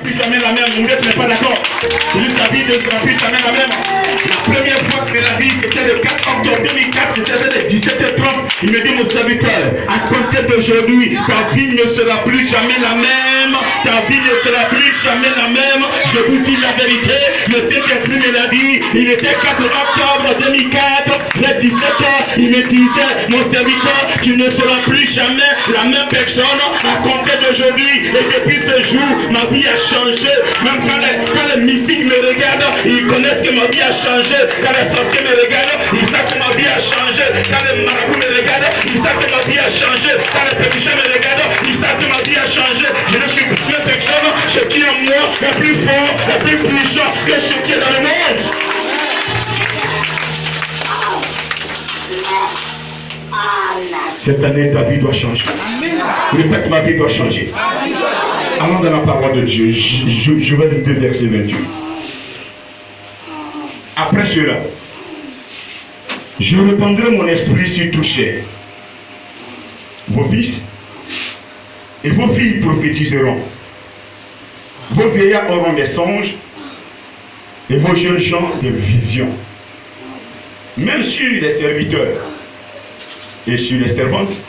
plus jamais la même. Vous n'êtes pas d'accord? Ta vie ne sera plus jamais la même. La première fois que la vie, c'était le 4 octobre 2004, c'était vers 17h30. Il me dit, mon serviteur, à compter d'aujourd'hui, ta vie ne sera plus jamais la même. Ta vie ne sera plus jamais la même. Je vous dis la vérité. Le Saint-Esprit me l'a dit. Il était 4 octobre 2004, vers 17h. Il me disait, mon serviteur, tu ne seras plus jamais la même personne à compter d'aujourd'hui. Et depuis ce jour, ma vie a changé. Même quand les mystiques me regardent, ils connaissent que ma vie a changé. Quand les sorciers me regardent, ils savent que ma vie a changé. Quand les marabouts me regardent, ils savent que ma vie a changé. Quand les péticheurs me regardent, ils savent que ma vie a changé. Je ne suis plus une personne, ce qui est en moi est plus fort, est plus puissant que ce qui est dans le monde. Cette année, ta vie doit changer. Répète, ma vie doit changer. Allons dans la parole de Dieu. Je vais lire verset 28. Après cela, je répandrai mon esprit sur toute chair. Vos fils et vos filles prophétiseront. Vos vieillards auront des songes et vos jeunes gens des visions. Même sur les serviteurs et sur les servantes,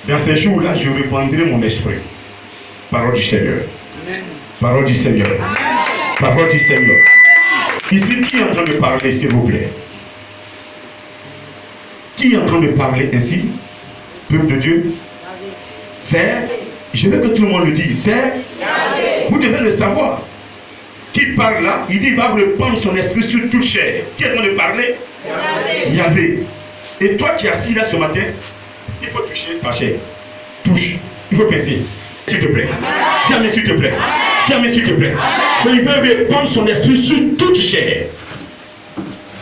dans ces jours-là, je répandrai mon esprit. Parole du Seigneur. Parole du Seigneur. Parole du Seigneur. Ici, qui est en train de parler, s'il vous plaît? Qui est en train de parler ainsi? Peuple de Dieu? C'est, je veux que tout le monde le dise, c'est, vous devez le savoir. Qui parle là? Il dit, il va répandre son esprit sur toute chair. Qui est en train de parler? Yahvé. Et toi qui es assis là ce matin, il faut toucher ta chair. Touche. Il faut penser. S'il te plaît. Jamais s'il te plaît. Jamais s'il te plaît. Mais il veut répandre son esprit sur toute chair.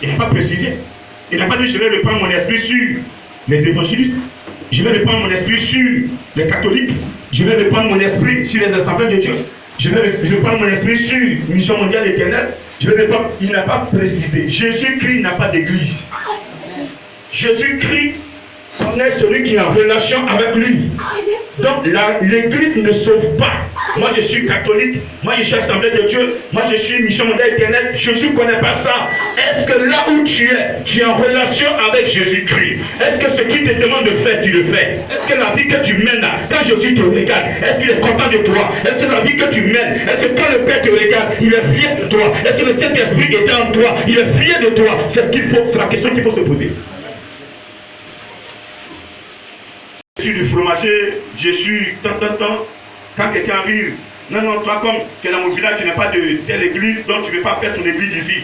Il n'a pas précisé. Il n'a pas dit je vais répandre mon esprit sur les évangélistes. Je vais répandre mon esprit sur les catholiques. Je vais répandre mon esprit sur les assemblées de Dieu. Je vais répandre mon esprit sur Mission mondiale éternelle. Je vais répandre. Il n'a pas précisé. Jésus-Christ n'a pas d'église. Jésus-Christ, on est celui qui est en relation avec lui. Donc l'église ne sauve pas. Moi je suis catholique, moi je suis assemblée de Dieu, moi je suis mission mondiale éternelle. Jésus ne connaît pas ça. Est-ce que là où tu es en relation avec Jésus-Christ? Est-ce que ce qu'il te demande de faire, tu le fais? Est-ce que la vie que tu mènes là, quand Jésus te regarde, est-ce qu'il est content de toi? Est-ce que la vie que tu mènes, est-ce que quand le Père te regarde, il est fier de toi? Est-ce que le Saint-Esprit est en toi, il est fier de toi? C'est ce qu'il faut, c'est la question qu'il faut se poser. Je suis du fromager, je suis tant. Quand quelqu'un arrive, non, toi comme tu es dans mon village, tu n'as pas de telle église, donc tu ne veux pas faire ton église ici.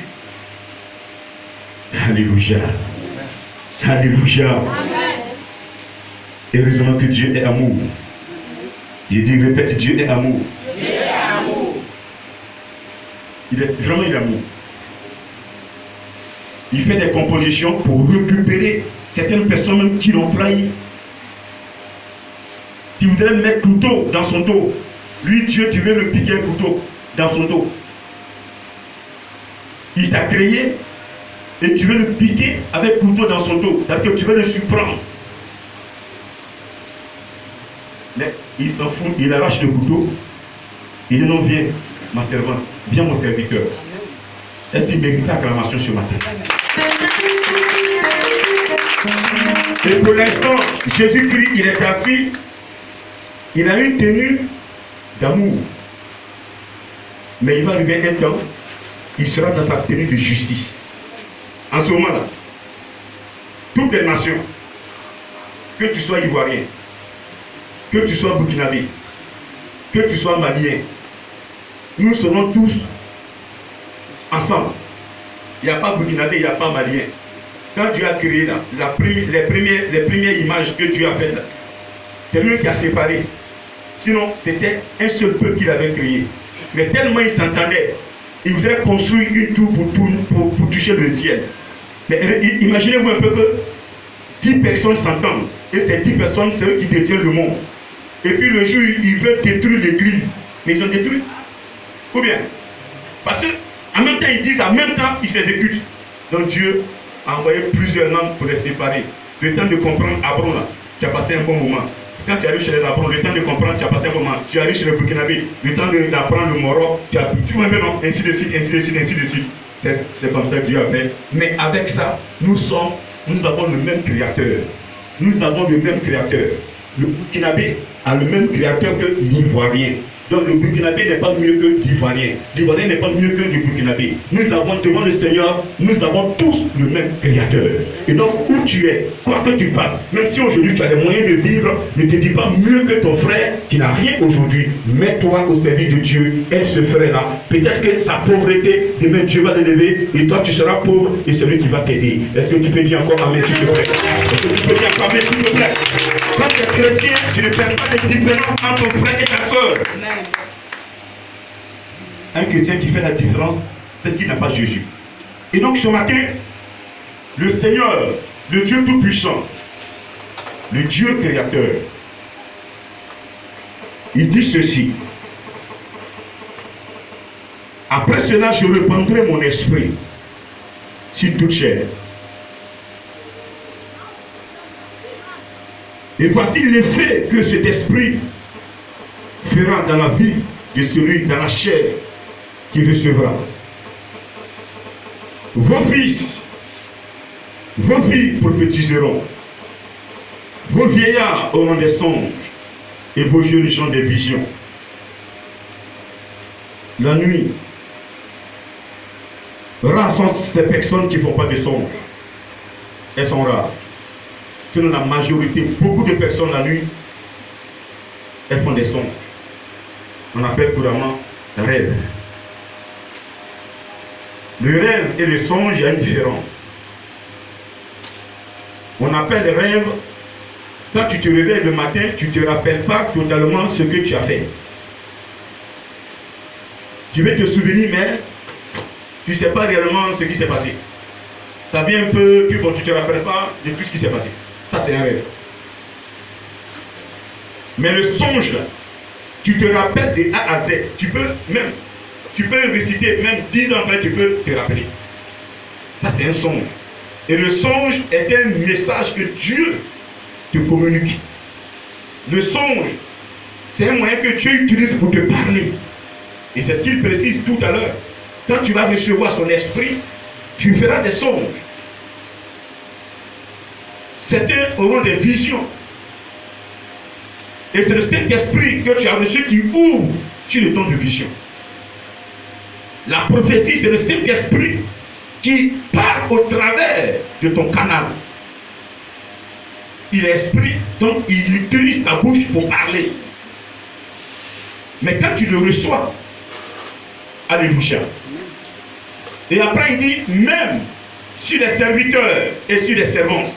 Alléluia. Alléluia. Heureusement que Dieu est amour. Je dis, répète, Dieu est amour. Dieu est amour. Il est amour. Il fait des compositions pour récupérer certaines personnes même qui l'ont trahi. Tu voudrais mettre couteau dans son dos. Lui, Dieu, tu veux le piquer un couteau dans son dos. Il t'a créé et tu veux le piquer avec couteau dans son dos. C'est-à-dire que tu veux le surprendre. Mais il s'en fout, il arrache le couteau. Il dit non, viens, ma servante, viens mon serviteur. Est-ce qu'il mérite l'acclamation ce matin? Et pour l'instant, Jésus-Christ, il est assis. Il a une tenue d'amour. Mais il va arriver un temps, il sera dans sa tenue de justice. En ce moment-là, toutes les nations, que tu sois ivoirien, que tu sois burkinabé, que tu sois malien, nous serons tous ensemble. Il n'y a pas burkinabé, il n'y a pas malien. Quand Dieu a créé les premières images que Dieu a faites, c'est lui qui a séparé. Sinon, c'était un seul peuple qu'il avait créé. Mais tellement ils s'entendaient, ils voudraient construire une tour pour toucher le ciel. Mais imaginez-vous un peu que 10 personnes s'entendent. Et ces 10 personnes, c'est eux qui détiennent le monde. Et puis le jour, ils veulent détruire l'église. Mais ils ont détruit. Ou bien? Parce qu'en même temps, ils disent, en même temps, ils s'exécutent. Donc Dieu a envoyé plusieurs langues pour les séparer. Le temps de comprendre, Abraham, là, tu as passé un bon moment. Quand tu arrives chez les Abron, le temps de comprendre, tu as passé un moment. Tu arrives chez le Burkinabé, le temps d'apprendre le Moro, tu as tu vois maintenant, ainsi de suite, ainsi de suite, ainsi de suite. C'est comme ça que Dieu a fait. Mais avec ça, nous avons le même créateur. Nous avons le même créateur. Le Burkinabé a le même créateur que l'Ivoirien. Donc le Burkinabé n'est pas mieux que l'Ivoirien. L'Ivoirien n'est pas mieux que le Burkinabé. Nous avons devant le Seigneur, nous avons tous le même créateur. Et donc où tu es, quoi que tu fasses, même si aujourd'hui tu as les moyens de vivre, ne te dis pas mieux que ton frère qui n'a rien aujourd'hui. Mets-toi au service de Dieu. Et ce frère-là, peut-être que sa pauvreté, demain Dieu va l'élever et toi tu seras pauvre et c'est lui qui va t'aider. Est-ce que tu peux dire encore amen s'il te plaît? Est-ce que tu peux dire encore amen s'il te plaît? Quand tu es chrétien, tu ne perds pas de différence entre ton frère et ta soeur. Un chrétien qui fait la différence, c'est qui n'a pas Jésus. Et donc ce matin, le Seigneur, le Dieu Tout-Puissant, le Dieu Créateur, il dit ceci. Après cela, je répandrai mon esprit sur toute chair. Et voici l'effet que cet esprit fera dans la vie de celui dans la chair qui recevra. Vos fils, vos filles prophétiseront, vos vieillards auront des songes et vos jeunes gens des visions. La nuit, rares sont ces personnes qui ne font pas de songes. Elles sont rares. Sinon la majorité, beaucoup de personnes la nuit, elles font des songes. On appelle couramment rêve. Le rêve et le songe, il y a une différence. On appelle rêve, quand tu te réveilles le matin, tu ne te rappelles pas totalement ce que tu as fait. Tu veux te souvenir, mais tu ne sais pas réellement ce qui s'est passé. Ça vient un peu, puis bon, tu ne te rappelles pas de tout ce qui s'est passé. Ça, c'est un rêve. Mais le songe, là, tu te rappelles de A à Z. Tu peux réciter, même 10 ans après, tu peux te rappeler. Ça, c'est un songe. Et le songe est un message que Dieu te communique. Le songe, c'est un moyen que Dieu utilise pour te parler. Et c'est ce qu'il précise tout à l'heure. Quand tu vas recevoir son esprit, tu feras des songes. Certains auront des visions. Et c'est le Saint-Esprit que tu as reçu qui ouvre sur le don de vision. La prophétie, c'est le Saint-Esprit qui parle au travers de ton canal. Il est esprit, donc il utilise ta bouche pour parler. Mais quand tu le reçois, alléluia. Et après il dit, même sur les serviteurs et sur les servantes.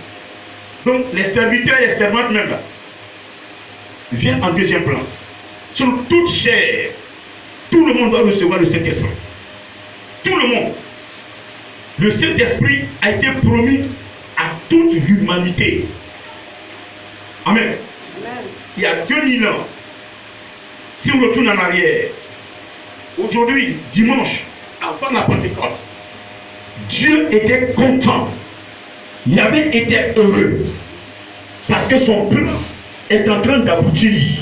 Donc les serviteurs et les servantes même là, vient en deuxième plan. Sur toute chair, tout le monde doit recevoir le Saint-Esprit. Tout le monde. Le Saint-Esprit a été promis à toute l'humanité. Amen. Amen. Il y a 2000 ans, si on retourne en arrière, aujourd'hui, dimanche, avant la Pentecôte, Dieu était content. Il avait été heureux. Parce que son plan est en train d'aboutir.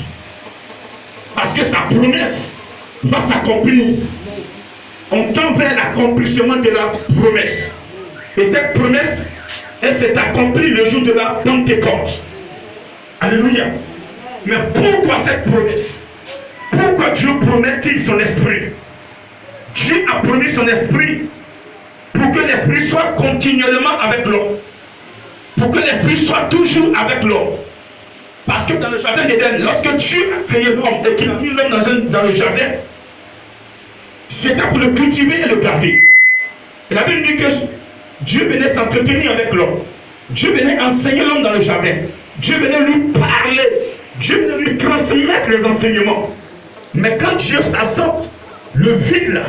Parce que sa promesse va s'accomplir. On tend vers l'accomplissement de la promesse. Et cette promesse, elle s'est accomplie le jour de la Pentecôte. Alléluia. Mais pourquoi cette promesse? Pourquoi Dieu promet-il son esprit? Dieu a promis son esprit pour que l'esprit soit continuellement avec l'homme. Pour que l'esprit soit toujours avec l'homme. Parce que dans le jardin d'Éden, lorsque Dieu a créé l'homme et qu'il a mis l'homme dans le jardin, c'était pour le cultiver et le garder. Et la Bible dit que Dieu venait s'entretenir avec l'homme. Dieu venait enseigner l'homme dans le jardin. Dieu venait lui parler. Dieu venait lui transmettre les enseignements. Mais quand Dieu s'absente, le vide là,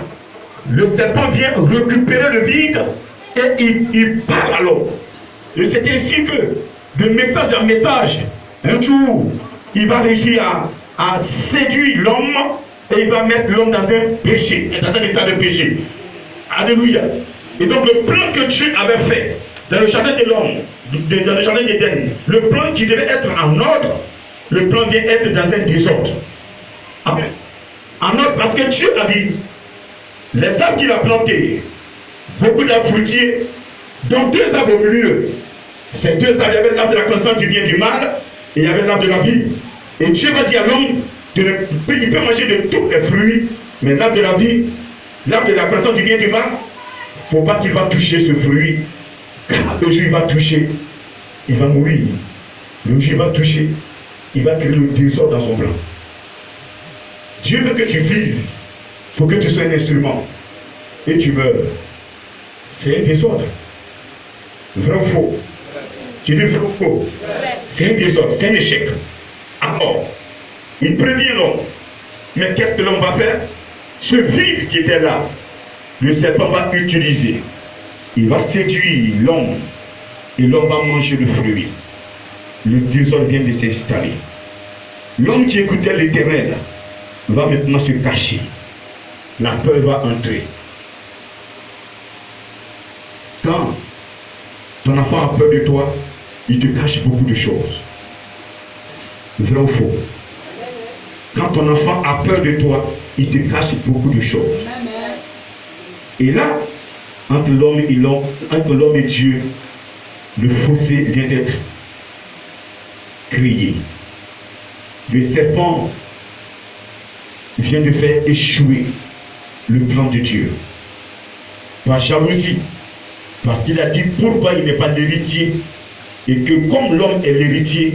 le serpent vient récupérer le vide et il parle à l'homme. Et c'est ainsi que, de message en message, un jour, il va réussir à séduire l'homme et il va mettre l'homme dans un péché, dans un état de péché. Alléluia. Et donc le plan que Dieu avait fait dans le jardin de l'homme, dans le jardin d'Éden, le plan qui devait être en ordre, le plan vient être dans un désordre. Amen. Alors, parce que Dieu a dit, les arbres qu'il a plantés, beaucoup d'arbres fruitiers, dont 2 arbres au milieu. Ces 2 arbres, il y avait l'arbre de la connaissance du bien et du mal, et il y avait l'arbre de la vie. Et Dieu va dire à l'homme, il peut manger de tous les fruits, mais l'arbre de la vie, l'arbre de la connaissance du bien et du mal, il ne faut pas qu'il va toucher ce fruit. Car le jour il va toucher, il va mourir. Le jour il va toucher, il va créer le désordre dans son plan. Dieu veut que tu vives pour que tu sois un instrument. Et tu meurs. C'est un désordre. Vrai ou faux? Tu dis vrai ou faux? C'est un désordre, c'est un échec. Alors, il prévient l'homme. Mais qu'est-ce que l'homme va faire? Ce vide qui était là, le serpent va utiliser. Il va séduire l'homme. Et l'homme va manger le fruit. Le désordre vient de s'installer. L'homme qui écoutait l'Éternel va maintenant se cacher. La peur va entrer. Quand ton enfant a peur de toi, il te cache beaucoup de choses. Vrai ou faux? Quand ton enfant a peur de toi, il te cache beaucoup de choses. Et là, entre l'homme et Dieu, le fossé vient d'être créé. Le serpent vient de faire échouer le plan de Dieu. Par jalousie. Parce qu'il a dit pourquoi il n'est pas l'héritier. Et que comme l'homme est l'héritier,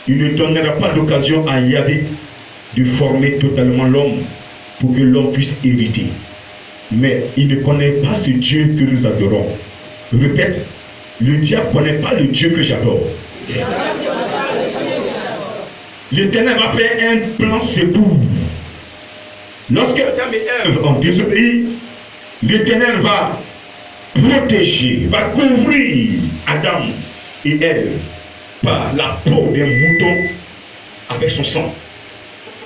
il ne donnera pas l'occasion à Yahvé de former totalement l'homme pour que l'homme puisse hériter. Mais il ne connaît pas ce Dieu que nous adorons. Répète, le diable ne connaît pas le Dieu que j'adore. L'Éternel va faire un plan secours. Lorsque Adam et Ève ont désobéi, l'Éternel va protéger, va couvrir Adam et Ève par la peau d'un mouton avec son sang.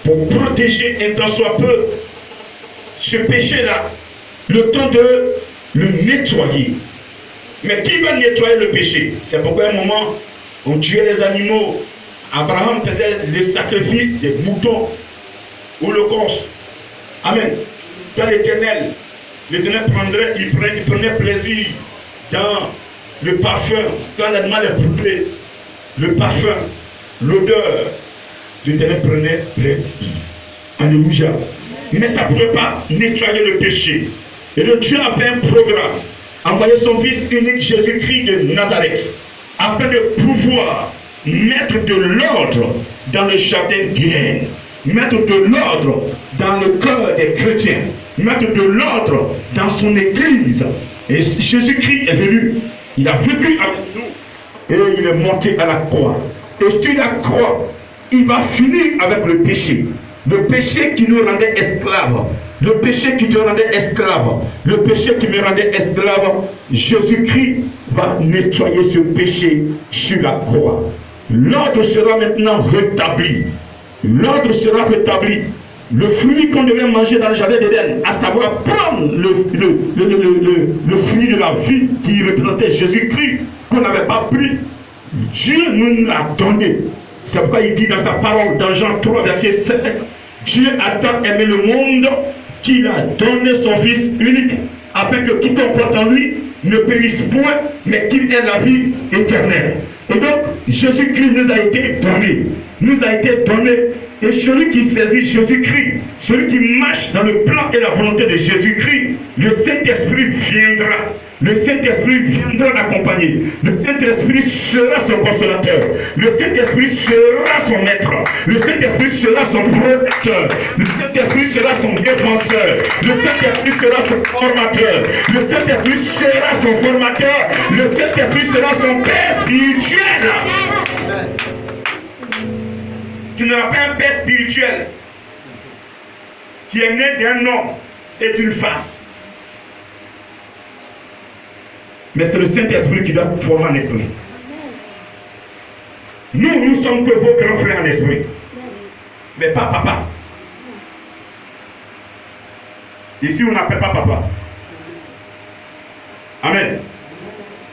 Pour protéger un tant soit peu ce péché-là, le temps de le nettoyer. Mais qui va nettoyer le péché? C'est pourquoi à un moment, on tuait les animaux. Abraham faisait le sacrifice des moutons, holocauste. Amen. Quand l'Éternel prendrait, il prenait plaisir dans le parfum. Quand l'animal est brûlé, le parfum, l'odeur, l'Éternel prenait plaisir. Alléluia. Mais ça ne pouvait pas nettoyer le péché. Et le Dieu a fait un programme, envoyé son Fils unique Jésus-Christ de Nazareth, afin de pouvoir mettre de l'ordre dans le jardin d'Éden, mettre de l'ordre dans le cœur des chrétiens, mettre de l'ordre dans son église. Et Jésus-Christ est venu, il a vécu avec nous et il est monté à la croix. Et sur la croix, il va finir avec le péché. Le péché qui nous rendait esclaves, le péché qui te rendait esclave, le péché qui me rendait esclave, Jésus-Christ va nettoyer ce péché sur la croix. L'ordre sera maintenant rétabli. L'ordre sera rétabli. Le fruit qu'on devait manger dans le jardin d'Éden, à savoir prendre le fruit de la vie qui représentait Jésus-Christ, qu'on n'avait pas pris, Dieu nous l'a donné. C'est pourquoi il dit dans sa parole, dans Jean 3, verset 7, Dieu a tant aimé le monde qu'il a donné son Fils unique, afin que quiconque croit en lui ne périsse point, mais qu'il ait la vie éternelle. Et donc, Jésus-Christ nous a été donné. Nous a été donné. Et celui qui saisit Jésus-Christ, celui qui marche dans le plan et la volonté de Jésus-Christ, le Saint-Esprit viendra. Le Saint-Esprit viendra l'accompagner. Le Saint-Esprit sera son consolateur. Le Saint-Esprit sera son maître. Le Saint-Esprit sera son protecteur. Le Saint-Esprit sera son défenseur. Le Saint-Esprit sera son formateur. Le Saint-Esprit sera son formateur. Le Saint-Esprit sera son Père spirituel. Tu n'auras pas un Père spirituel qui est né d'un homme et d'une femme. Mais c'est le Saint-Esprit qui doit former un esprit. Nous sommes que vos grands frères en esprit. Mais pas papa. Ici, on n'appelle pas papa. Amen.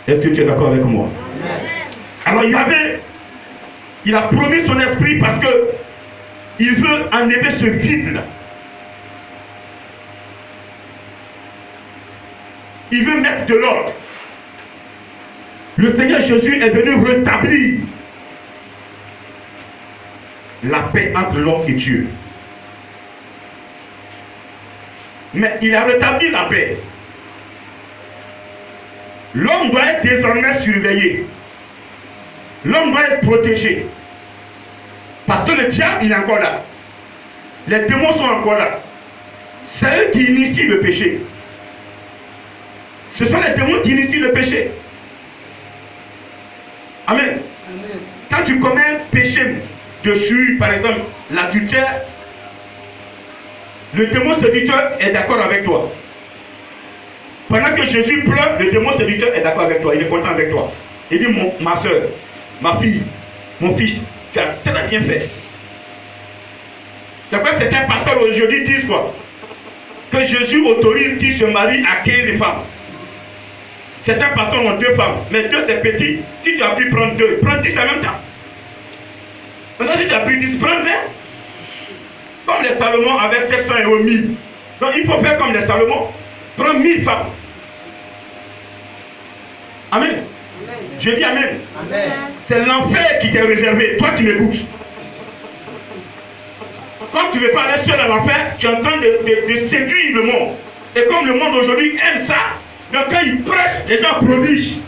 Est-ce que tu es d'accord avec moi? Alors, il y avait Il a promis son esprit parce que il veut enlever ce vide-là. Il veut mettre de l'ordre. Le Seigneur Jésus est venu rétablir la paix entre l'homme et Dieu. Mais il a rétabli la paix. L'homme doit être désormais surveillé. L'homme doit être protégé. Parce que le diable, il est encore là. Les démons sont encore là. C'est eux qui initient le péché. Ce sont les démons qui initient le péché. Amen. Amen. Quand tu commets un péché de souillure, par exemple, l'adultère, le démon séducteur est d'accord avec toi. Pendant que Jésus pleure, le démon séducteur est d'accord avec toi. Il est content avec toi. Il dit, ma soeur, ma fille, mon fils, tu as très bien fait. C'est quoi certains pasteurs aujourd'hui disent quoi? Que Jésus autorise qu'il se marie à 15 femmes. Certains pasteurs ont 2 femmes, mais 2 c'est petit. Si tu as pu prendre 2, prends 10 en même temps. Maintenant, si tu as pu 10, prends 20. Comme les Salomon avaient 700 et 1000. Donc il faut faire comme les Salomon. Prends 1000 femmes. Amen. Amen. Je dis Amen. Amen. C'est l'enfer qui t'est réservé. Toi qui m'écoutes. Quand tu ne veux pas aller seul à l'enfer, tu es en train de séduire le monde. Et comme le monde aujourd'hui aime ça, donc quand ils prêchent, les gens prodigent.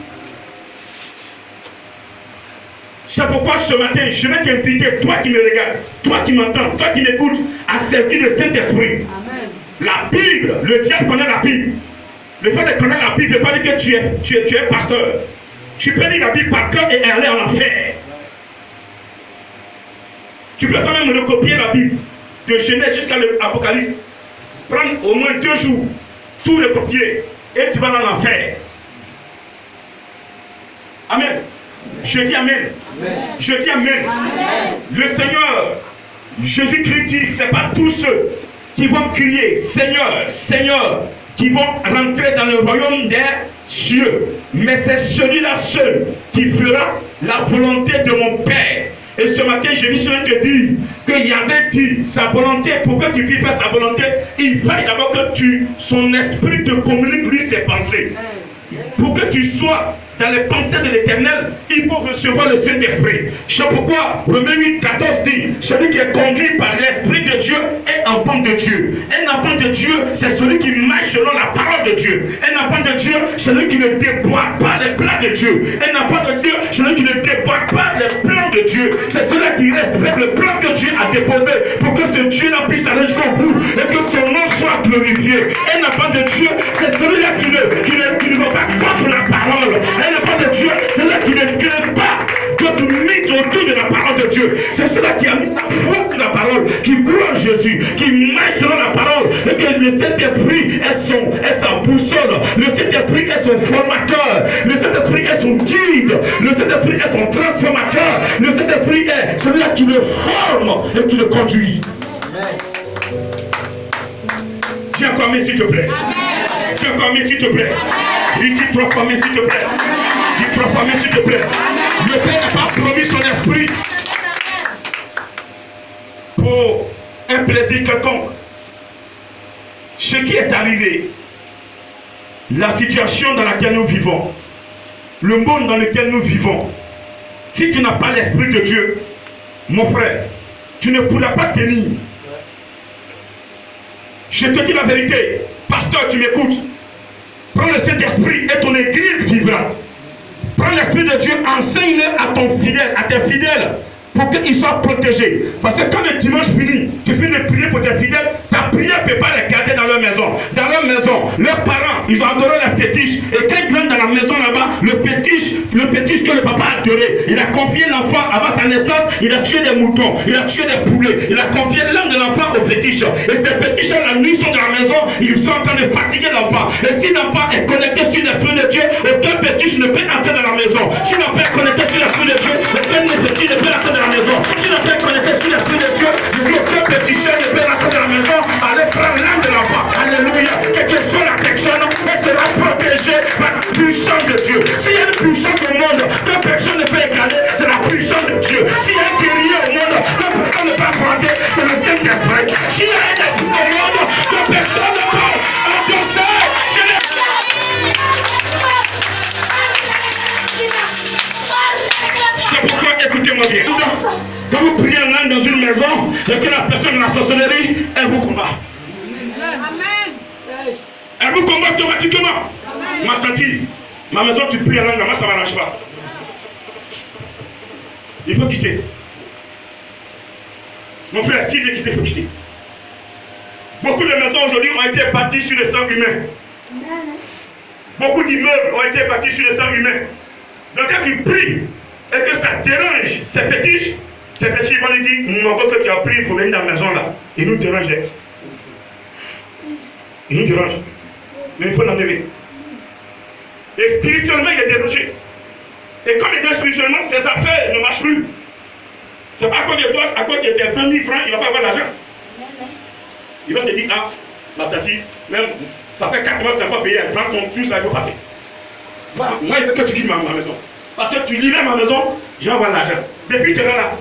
C'est pourquoi ce matin, je vais t'inviter, toi qui me regardes, toi qui m'entends, toi qui m'écoutes, à saisir le Saint-Esprit. La Bible, le diable connaît la Bible. Le fait de connaître la Bible ne veut pas dire que tu es pasteur. Tu peux lire la Bible par cœur et aller en enfer. Tu peux quand même recopier la Bible, de Genèse jusqu'à l'Apocalypse. Prendre au moins 2 jours, tout recopier, et tu vas dans l'enfer. Amen. Je dis Amen. Amen. Je dis Amen. Amen. Le Seigneur, Jésus-Christ dit, ce n'est pas tous ceux qui vont crier, Seigneur, Seigneur, qui vont rentrer dans le royaume des cieux. Mais c'est celui-là seul qui fera la volonté de mon Père. Et ce matin, je viens te dire qu'il y avait dit sa volonté, pour que tu puisses faire sa volonté, il faut d'abord que son esprit te communique lui ses pensées. Pour que tu sois dans les pensées de l'Éternel, il faut recevoir le Saint-Esprit. C'est pourquoi Romains 8, 14 dit, celui qui est conduit par l'Esprit de Dieu est enfant de Dieu. Un enfant de Dieu, c'est celui qui marche selon la parole de Dieu. Un enfant de Dieu, celui qui ne déboîte pas les plans de Dieu. Un enfant de Dieu, celui qui ne déboîte pas les plans de Dieu. C'est celui qui respecte le plan que Dieu a déposé pour que ce Dieu-là puisse aller jusqu'au bout et que son nom soit glorifié. Un enfant de Dieu, c'est celui-là qui ne va pas contre la parole. Un enfant de Dieu, c'est là qui ne crée pas d'autres mythes autour de la parole de Dieu. C'est celui qui a mis sa foi sur la parole, qui croit en Jésus, qui marche selon la parole, et que le Saint-Esprit est sa boussole, le Saint-Esprit est son formateur, le Saint-Esprit est son guide, le Saint-Esprit est son transformateur, le Saint-Esprit est celui-là qui le forme et qui le conduit. Dis encore mais s'il te plaît. Dis encore mais s'il te plaît. Dis 3 fois mais s'il te plaît. Dis 3 fois mais s'il te plaît. Le Père n'a pas promis son esprit pour un plaisir quelconque. Ce qui est arrivé, la situation dans laquelle nous vivons, le monde dans lequel nous vivons, si tu n'as pas l'Esprit de Dieu, mon frère, tu ne pourras pas tenir. Je te dis la vérité, pasteur, tu m'écoutes. Prends le Saint-Esprit et ton église vivra. Prends l'Esprit de Dieu, enseigne-le à ton fidèle, à tes fidèles, pour qu'ils soient protégés. Parce que quand le dimanche finit, tu finis de prier pour tes fidèles, ta prière ne peut pas les garder dans leur maison. Dans leur maison, leurs parents, ils ont adoré les fétiches. Et quand ils viennent dans la maison là-bas, le fétiche que le papa a adoré, il a confié l'enfant avant sa naissance, il a tué des moutons, il a tué des poulets, il a confié l'âme de l'enfant au fétiche. Et ces fétiches, la nuit, sont dans la maison, ils sont en train de fatiguer l'enfant. Et si l'enfant est connecté sur l'Esprit de Dieu, aucun fétiche ne peut entrer dans la maison. Si l'enfant est connecté sur l'Esprit de Dieu, aucun fétiche ne peut entrer dans la maison. Si l'enfant est connecté sur l'Esprit de Dieu, aucun féticheur ne peut entrer dans la maison. Allez prendre l'âme de l'enfant. Alléluia. Quelle que soit la personne, elle sera protégée par la puissance de Dieu. S'il y a une puissance au monde que personne ne peut égaler, c'est la puissance de Dieu. S'il y a C'est pourquoi, écoutez-moi bien. Quand vous priez en langue dans une maison et que la personne de la sorcellerie, elle vous combat. Elle vous combat automatiquement. Ma tante, ma maison, tu pries en langue, moi ça ne m'arrange pas. Il faut quitter. Mon frère, s'il veut quitter, il faut quitter. Beaucoup de maisons aujourd'hui ont été bâties sur le sang humain. Beaucoup d'immeubles ont été bâtis sur le sang humain. Donc quand tu pries et que ça dérange ces fétiches vont lui dire, mon que tu as prié pour venir dans la maison là, il nous dérange. Il nous dérange. Mais il faut l'enlever. Et spirituellement, il est dérangé. Et comme il est spirituellement, ses affaires ne marchent plus. C'est pas à cause de toi, à cause de tes 20 000 francs, il ne va pas avoir l'argent. Il va te dire, ah, ma tati, même, ça fait 4 mois que tu n'as pas payé, prends ton tout ça, il faut partir. Moi, il veut que tu quittes ma maison. Parce que tu lirais ma maison, je vais avoir l'argent. Depuis que tu es là,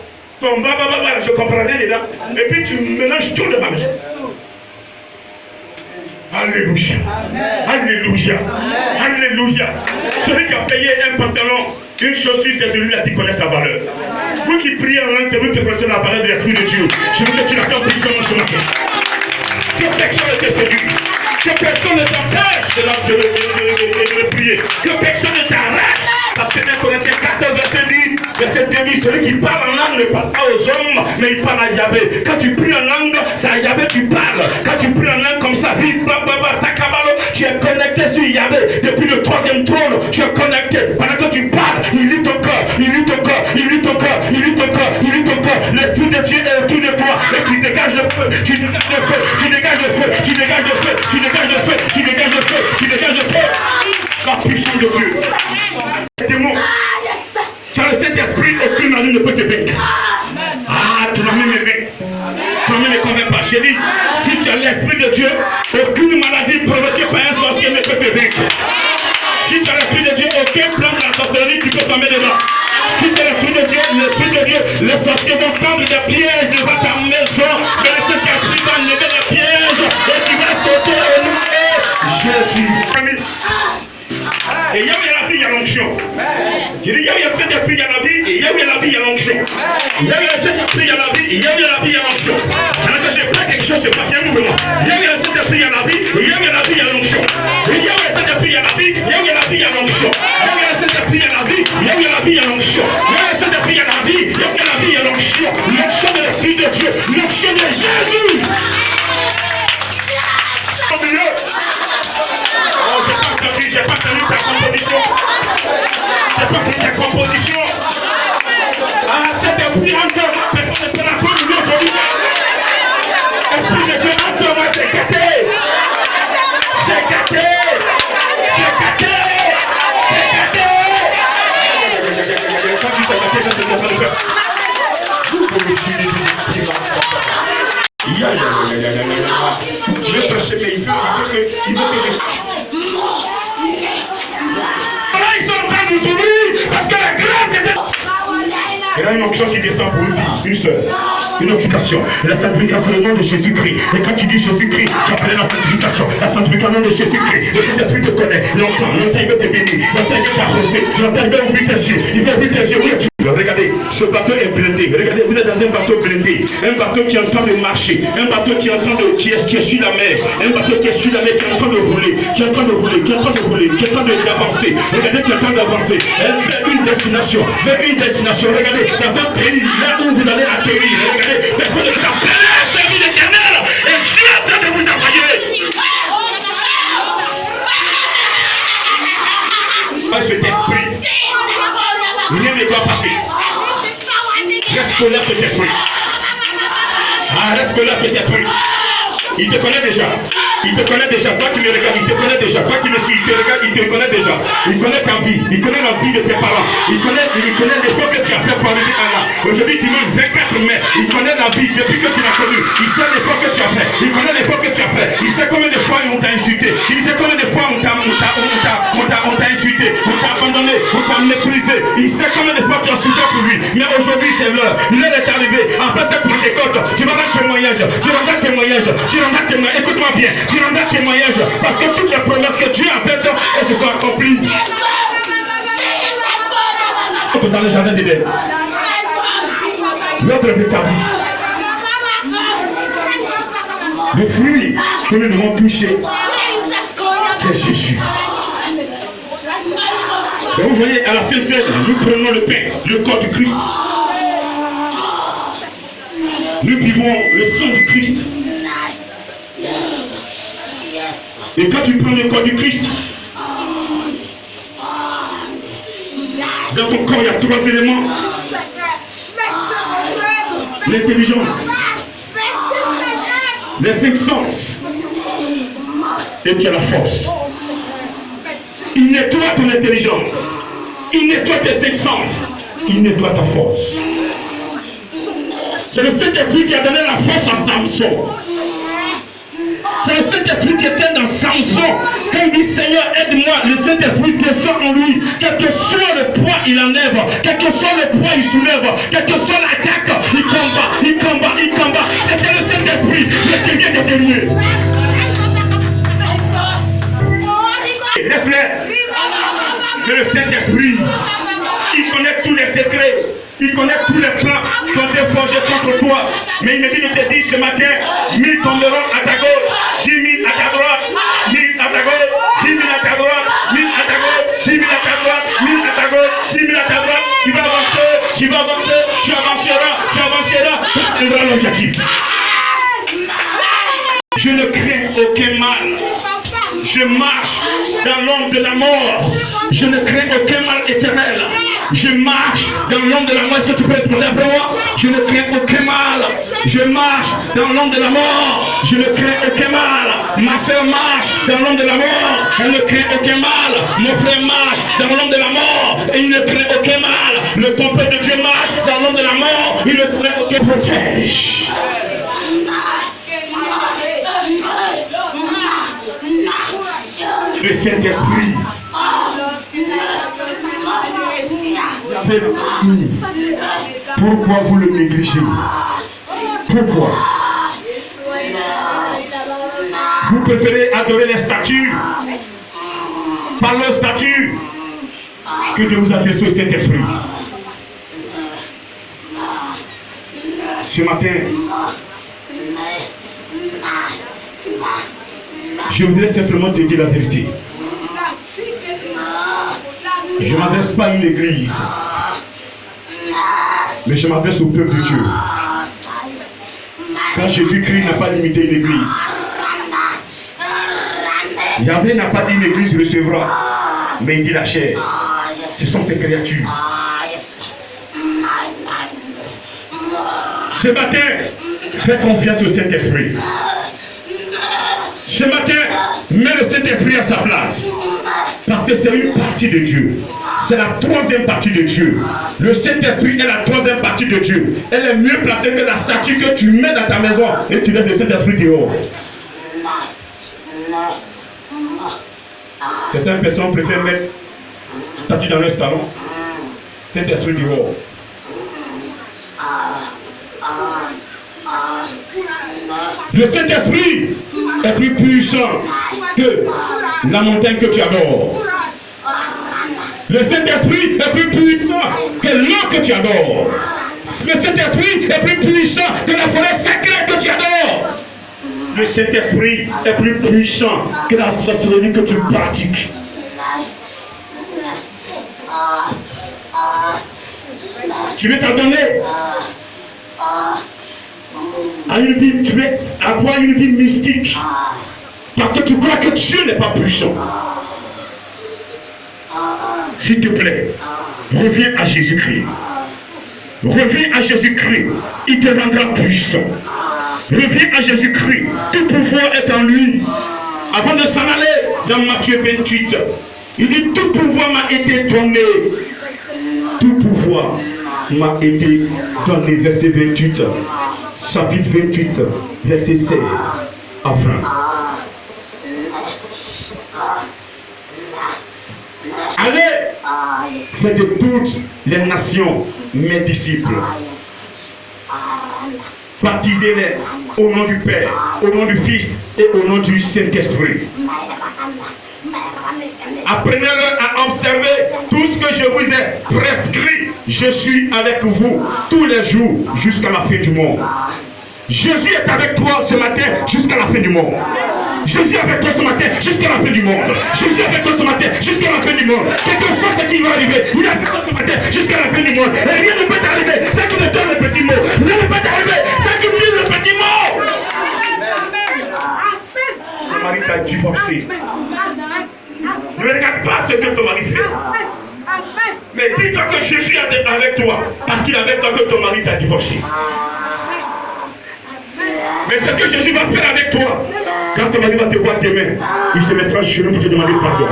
ton baba, je ne comprends rien dedans. Et puis tu mélanges tout de ma maison. Alléluia. Alléluia. Alléluia. Celui qui a payé un pantalon, une chaussure, c'est celui-là qui connaît sa valeur. Vous qui priez en langue, c'est vous qui connaissez la valeur de l'Esprit de Dieu. Je veux que tu l'accordes puissamment sur ma tête. Que personne ne te séduise. Que personne ne t'empêche de prier. Que personne ne t'arrête. Parce que 1 Corinthiens 14, verset 2 dit, celui qui parle en langue ne parle pas aux hommes, mais il parle à Yahvé. Quand tu pries en langue, c'est à Yahvé tu parles. Quand tu pries en langue comme ça, tu es connecté sur Yahvé. Depuis le 3e trône, tu es connecté. Pendant que tu parles, il lit ton corps, il lit ton corps, il lit ton corps, il lit ton corps, il lit ton corps. L'Esprit de Dieu est autour de toi. Et tu dégages le feu, tu dégages le feu, tu dégages le feu, tu dégages le feu, tu dégages le feu, tu dégages le feu, tu dégages le feu. La puissance de Dieu. Démon. Tu as le Saint-Esprit, aucune année ne peut te vaincre. Ah, tu n'as même me vaincre. Ton nom ne convainc pas. J'ai dit, si tu as l'Esprit de Dieu, aucune maladie provoquée par un sorcier ne peut te vaincre. Si tu as l'Esprit de Dieu, aucun plan de la sorcellerie, tu peux tomber dedans. Si tu as l'Esprit de Dieu, les sorciers vont tendre des pièges devant ta maison, mais le Saint-Esprit va lever les pièges et tu vas sauter au nom de Jésus. Et là où il y a la vie, il y a l'onction. Je dis, là où il y a le Saint-Esprit, il y a la vie, et là où il y a la vie, il y a l'onction. Là où il y a le Saint-Esprit, il y a la vie, et là où il y a la vie, il y a l'onction. Alors que j'ai pas quelque chose, c'est pas un mouvement. Là où il y a le Saint-Esprit, il y a la vie, et là où il y a la vie, il y a l'onction. Et là où il y a le Saint-Esprit, il y a la vie, et là où il y a la vie, il y a l'onction. Là où il y a le Saint-Esprit, il y a la vie, et là où il y a la vie, il y a l'onction. Là où il y a le Saint-Esprit, il y a la vie, et là où il y a la vie, il y a l'onction. L'onction de l'Esprit de Dieu, l'onction de Jésus. Oh, j'ai pas entendu ta composition. J'ai pas entendu ta composition. Ah, cet esprit encore, personne ne peut la prendre aujourd'hui. Esprit de Dieu, entre moi, c'est gâté. C'est gâté. C'est gâté. C'est gâté. Tu veux prêcher, mais il veut que là, ils sont en train de nous ouvrir parce que la grâce est... Il y a une onction qui descend pour une seule. Une occupation. La sanctification au nom de Jésus-Christ. Et quand tu dis Jésus-Christ, tu appelles la sanctification. La sanctification au nom de Jésus-Christ. Le Saint-Esprit te connaît. Longtemps il veut te bénir. Longtemps il veut t'arroser. Longtemps il veut ouvrir tes yeux. Il veut ouvrir tes yeux. Oui, regardez, ce bateau est blindé. Regardez, vous êtes dans un bateau blindé. Un bateau qui est en train de marcher. Un bateau qui est en train de... qui est sur la mer. Un bateau qui est sur la mer, qui est en train de rouler. Qui est en train de rouler. Qui est en train de rouler. Qui est en train d'avancer. Regardez, qui est en train d'avancer. Vers une destination. Vers une destination. Regardez, dans un pays là où vous allez atterrir. Regardez, personne ne vous appelle à servir l'Éternel. Et je suis en train de vous envoyer. Cet esprit, rien ne doit passer. Reste là cet esprit. Ah, reste là cet esprit. Il te connaît déjà. Il te connaît déjà. Toi qui me regardes, il te connaît déjà. Toi qui me suis, il te regarde, il te connaît déjà. Il connaît ta vie. Il connaît la vie de tes parents. Il connaît l'effort que tu as fait pour arriver à là. Aujourd'hui, tu mets 24 mai. Il connaît la vie depuis que tu l'as connu. Il sait l'effort que tu as fait. Il connaît l'effort que tu as fait. Il sait combien de fois on t'a insulté. Il sait combien de fois on t'a insulté. On t'a abandonné. On t'a méprisé. brisé. Il sait combien de fois tu as souffert pour lui. Mais aujourd'hui, c'est l'heure. L'heure est arrivée. Après cette Pentecôte, tu vas rendre témoignage. Tu rendras témoignage. Tu rendras témoignage. Écoute-moi bien. Tu rendras témoignage. Parce que toutes les promesses que Dieu a faites, elles se sont accomplies. Dans le jardin d'Éden, l'ordre est établi. Le fruit que nous devons toucher, c'est Jésus. Et vous voyez, à la Sainte Seine, nous prenons le pain, le corps du Christ. Nous buvons le sang du Christ. Et quand tu prends le corps du Christ, dans ton corps, il y a trois éléments. L'intelligence, les cinq sens, et tu as la force. Il nettoie ton intelligence, il nettoie tes cinq sens, il nettoie ta force. C'est le Saint-Esprit qui a donné la force à Samson. C'est le Saint-Esprit qui était dans Samson. Quand il dit Seigneur, aide-moi, le Saint-Esprit descend en lui. Quel que soit le poids, il enlève. Quel que soit le poids, il soulève. Quelle que soit l'attaque, il combat, il combat, il combat. C'était le Saint-Esprit, le qui vient de délier. Laisse-les. Mais le Saint-Esprit, il connaît tous les secrets. Il connaît tous les plans qui ont été forgés contre toi. Mais il me dit de te dire ce matin, 1000 tomberont à ta gauche, 10 000 à ta droite, 1000 à ta gauche, 10 000 à ta droite, 1000 à ta gauche, 10 000 à ta droite, 1000 à ta gauche, 10 000 à ta droite. Tu vas avancer, tu vas avancer, tu avanceras, tu avanceras, tu atteindras l'objectif. Je ne crains aucun mal. Je marche dans l'ombre de la mort. Je ne crains aucun mal éternel. Je marche dans l'ombre de la mort. Est-ce que tu peux répondre après moi? Je ne crains aucun mal. Je marche dans l'ombre de la mort. Je ne crains aucun mal. Ma soeur marche dans l'ombre de la mort. Elle ne craint aucun mal. Mon frère marche dans l'ombre de la mort. Et il ne craint aucun mal. Le prophète de Dieu marche dans l'ombre de la mort. Il ne craint aucun protège. Le Saint-Esprit avait mis. Pourquoi vous le négligez? Pourquoi? Vous préférez adorer les statues par leurs statues que de vous adresser au Saint-Esprit. Ce matin, je voudrais simplement te dire la vérité. Je ne m'adresse pas à une église, mais je m'adresse au peuple de Dieu. Quand Jésus-Christ n'a pas limité une église, Yahvé n'a pas dit une église recevra, mais il dit la chair. Ce sont ses créatures. Ce matin, fais confiance au Saint-Esprit. Ce matin, mets le Saint-Esprit à sa place. Parce que c'est une partie de Dieu. C'est la troisième partie de Dieu. Le Saint-Esprit est la troisième partie de Dieu. Elle est mieux placée que la statue que tu mets dans ta maison et tu laisses le Saint-Esprit dehors. Certaines personnes préfèrent mettre statue dans leur salon, Saint-Esprit dehors. Le Saint-Esprit est plus puissant que la montagne que tu adores. Le Saint-Esprit est plus puissant que l'eau que tu adores. Le Saint-Esprit est plus puissant que la forêt sacrée que tu adores. Le Saint-Esprit est plus puissant que la sorcellerie que tu pratiques. Tu veux t'adonner à une vie, tu veux avoir une vie mystique parce que tu crois que Dieu n'est pas puissant. S'il te plaît, reviens à Jésus-Christ. Reviens à Jésus-Christ, il te rendra puissant. Reviens à Jésus-Christ, tout pouvoir est en lui. Avant de s'en aller dans Matthieu 28, il dit tout pouvoir m'a été donné. Tout pouvoir m'a été donné. Verset 28, chapitre 28, verset 16 à 20. Allez Faites de toutes les nations mes disciples. Baptisez-les au nom du Père, au nom du Fils et au nom du Saint-Esprit. Apprenez-leur à observer tout ce que je vous ai prescrit. Je suis avec vous tous les jours jusqu'à la fin du monde. Jésus est avec toi ce matin jusqu'à la fin du monde. Jésus est avec toi ce matin jusqu'à la fin du monde. Jésus est avec toi ce matin jusqu'à la fin du monde. Quel que soit ce qui va arriver, il est avec toi ce matin jusqu'à la fin du monde. Et rien ne peut t'arriver tant qu'il ne donne le petit mot. Rien ne peut t'arriver tant qu'il dit le petit mot. Ton mari t'a divorcé. Ne regarde pas ce que ton mari fait. Mais dis-toi que Jésus est avec toi parce qu'il est avec toi que ton mari t'a divorcé. Mais ce que Jésus va faire avec toi, quand ton mari va te voir demain, il se mettra chez nous pour te demander pardon.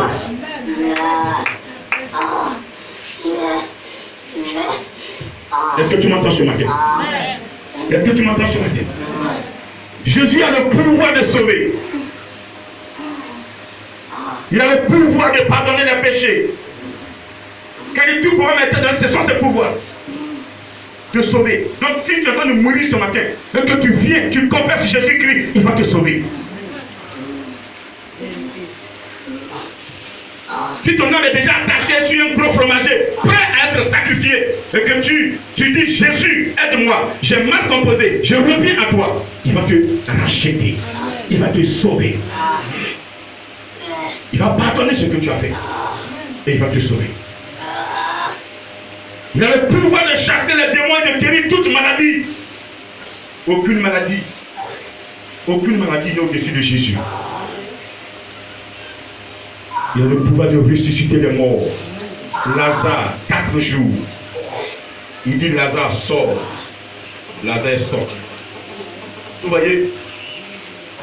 Est-ce que tu m'entends ce matin? Est-ce que tu m'entends ce matin? Jésus a le pouvoir de sauver. Il a le pouvoir de pardonner les péchés. Quand il tout pouvoir mettre dans ses pouvoirs de sauver. Donc si tu es en train de mourir ce matin et que tu viens, tu confesses Jésus-Christ, il va te sauver. Si ton âme est déjà attachée sur un gros fromager, prêt à être sacrifié, et que tu dis Jésus, aide-moi, j'ai mal composé, je reviens à toi, il va te racheter, il va te sauver. Il va pardonner ce que tu as fait et il va te sauver. Il a le pouvoir de chasser les démons et de guérir toute maladie. Aucune maladie n'est au-dessus de Jésus. Il a le pouvoir de ressusciter les morts. Lazare, 4 jours. Il dit Lazare sort. Lazare est sorti. Vous voyez,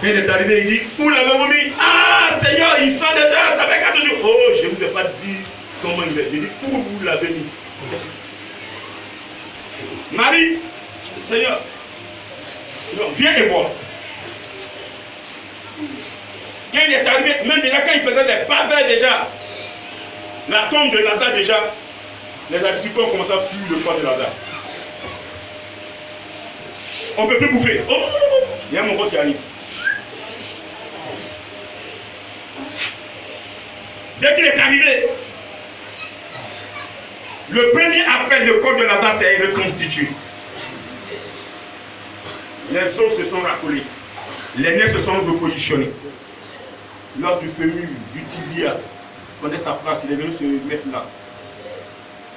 quand il est arrivé, il dit, où l'avez-vous mis? Ah Seigneur, il sent déjà, ça fait 4 jours. Oh, je ne vous ai pas dit comment il est. J'ai dit, où vous l'avez mis? Marie, Seigneur, viens et vois. Quand il est arrivé, même déjà quand il faisait des pavés déjà, la tombe de Lazare déjà, les disciples ont commencé à fuir le corps de Lazare. On ne peut plus bouffer. Oh, il y a mon corps qui arrive. Dès qu'il est arrivé, le premier appel, le corps de Lazare s'est reconstitué. Les os se sont raccolés. Les nerfs se sont repositionnés. Lors du fémur, du tibia, prenait sa place, il est venu se mettre là.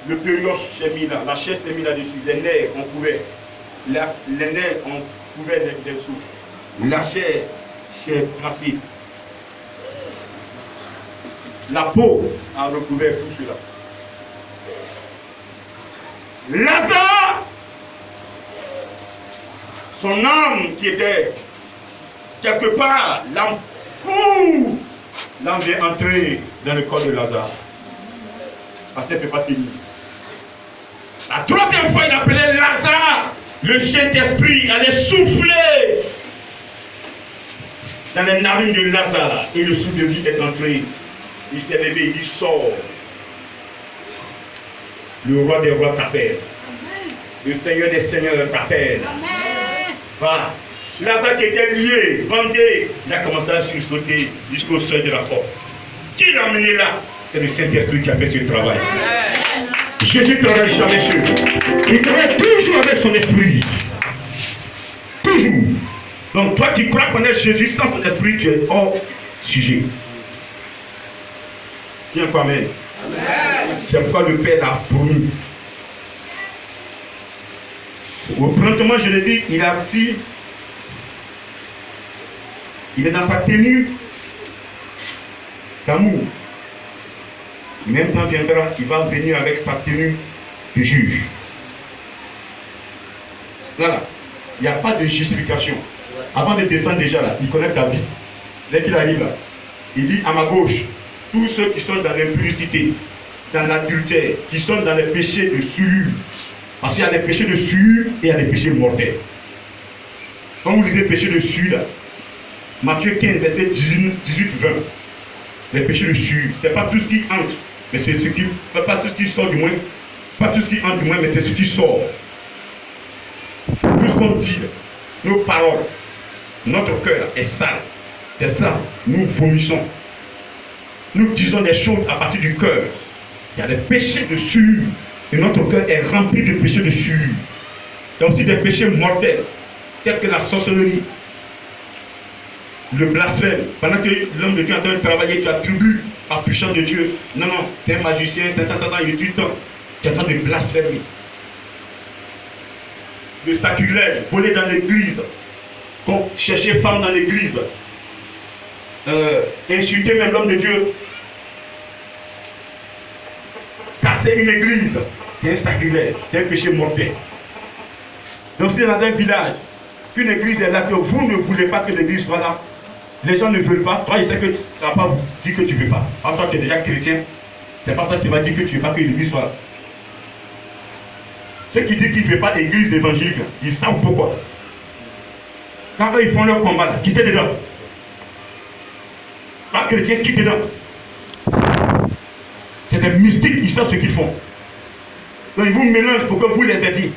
Le périoche s'est mis là, la chaise s'est mise là-dessus. Les nerfs ont couvert. Les nerfs ont couvert dessous. La chair s'est placée. La peau a recouvert tout cela. Lazare, son âme qui était quelque part, l'âme vient entrer dans le corps de Lazare. Parce qu'elle ne peut pas tenir. La troisième fois, il appelait Lazare. Le Saint-Esprit allait souffler dans les narines de Lazare. Et le souffle de vie est entré. Il s'est levé, il dit sors. Le roi des rois t'appelle. Le Seigneur des seigneurs t'appelle. Va. Lazare qui était lié, bandé, il a commencé à sursauter jusqu'au seuil de la porte. Qui l'a amené là? C'est le Saint-Esprit qui a fait ce travail. Jésus ne t'aurait jamais su. Il travaille toujours avec son esprit. Toujours. Donc toi qui crois connaître Jésus sans son esprit, tu es hors sujet. Viens quoi, amen. C'est pourquoi le Père a promis. Au printemps, je l'ai dit, il est assis. Il est dans sa tenue d'amour. Même temps viendra, il va venir avec sa tenue de juge. Voilà. Il n'y a pas de justification. Avant de descendre déjà là, il connaît ta vie. Dès qu'il arrive là, il dit à ma gauche, tous ceux qui sont dans l'impudicité, dans l'adultère, qui sont dans les péchés de souillure. Parce qu'il y a des péchés de souillure et il y a des péchés mortels. Quand vous lisez péchés de souillure là, Matthieu 15, verset 18-20. Les péchés de souillure, ce n'est pas tout ce qui entre mais c'est ce qui, pas tout ce qui sort du moins, pas tout ce qui entre du moins, mais c'est ce qui sort. Tout ce qu'on dit, nos paroles, notre cœur est sale. C'est ça, nous vomissons. Nous disons des choses à partir du cœur. Il y a des péchés de sueur. Et notre cœur est rempli de péchés de sueur. Il y a aussi des péchés mortels, tels que la sorcellerie, le blasphème. Pendant que l'homme de Dieu est en train de travailler, tu attribues à puissance de Dieu. Non, non, c'est un magicien, c'est un temps, il est tout le temps. Tu es en train de blasphémer. Le sacrilège, voler dans l'église, chercher femme dans l'église, insulter même l'homme de Dieu, casser une église, c'est un sacrilège, c'est un péché mortel. Donc si dans un village, qu'une église est là, que vous ne voulez pas que l'église soit là, les gens ne veulent pas, toi je sais que tu ne vas pas dire que tu ne veux pas. Alors toi tu es déjà chrétien, c'est pas toi qui vas dire que tu ne veux pas que l'église soit là. Ceux qui disent qu'ils ne veulent pas l'église évangélique, ils savent pourquoi. Quand eux ils font leur combat là, quittez dedans. Pas chrétien, quitte dedans. C'est des mystiques, ils savent ce qu'ils font. Donc ils vous mélangent pour que vous les aidiez.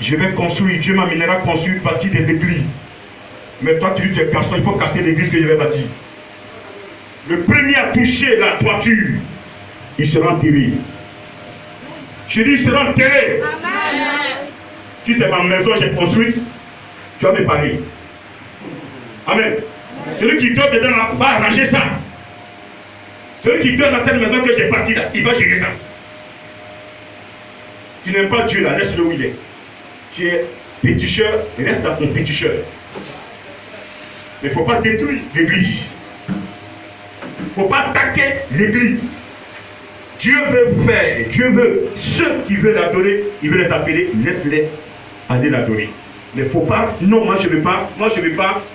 Je vais construire, Dieu m'amènera à construire une partie des églises. Mais toi tu dis, tu es garçon, il faut casser l'église que je vais bâtir. Le premier à toucher la toiture, il sera enterré. Je dis, il sera enterré. Amen. Si c'est ma maison que j'ai construite, tu vas me parler. Amen. Celui qui dort dedans là, va arranger ça. Celui qui dort dans cette maison que j'ai bâtie là, il va gérer ça. Tu n'aimes pas Dieu là, laisse-le où il est. Tu es péticheur, reste dans ton péticheur. Mais il ne faut pas détruire l'église. Il ne faut pas attaquer l'église. Dieu veut faire, Dieu veut, ceux qui veulent l'adorer, il veut les appeler, laisse-les aller l'adorer. Mais il ne faut pas, non, moi je ne veux pas,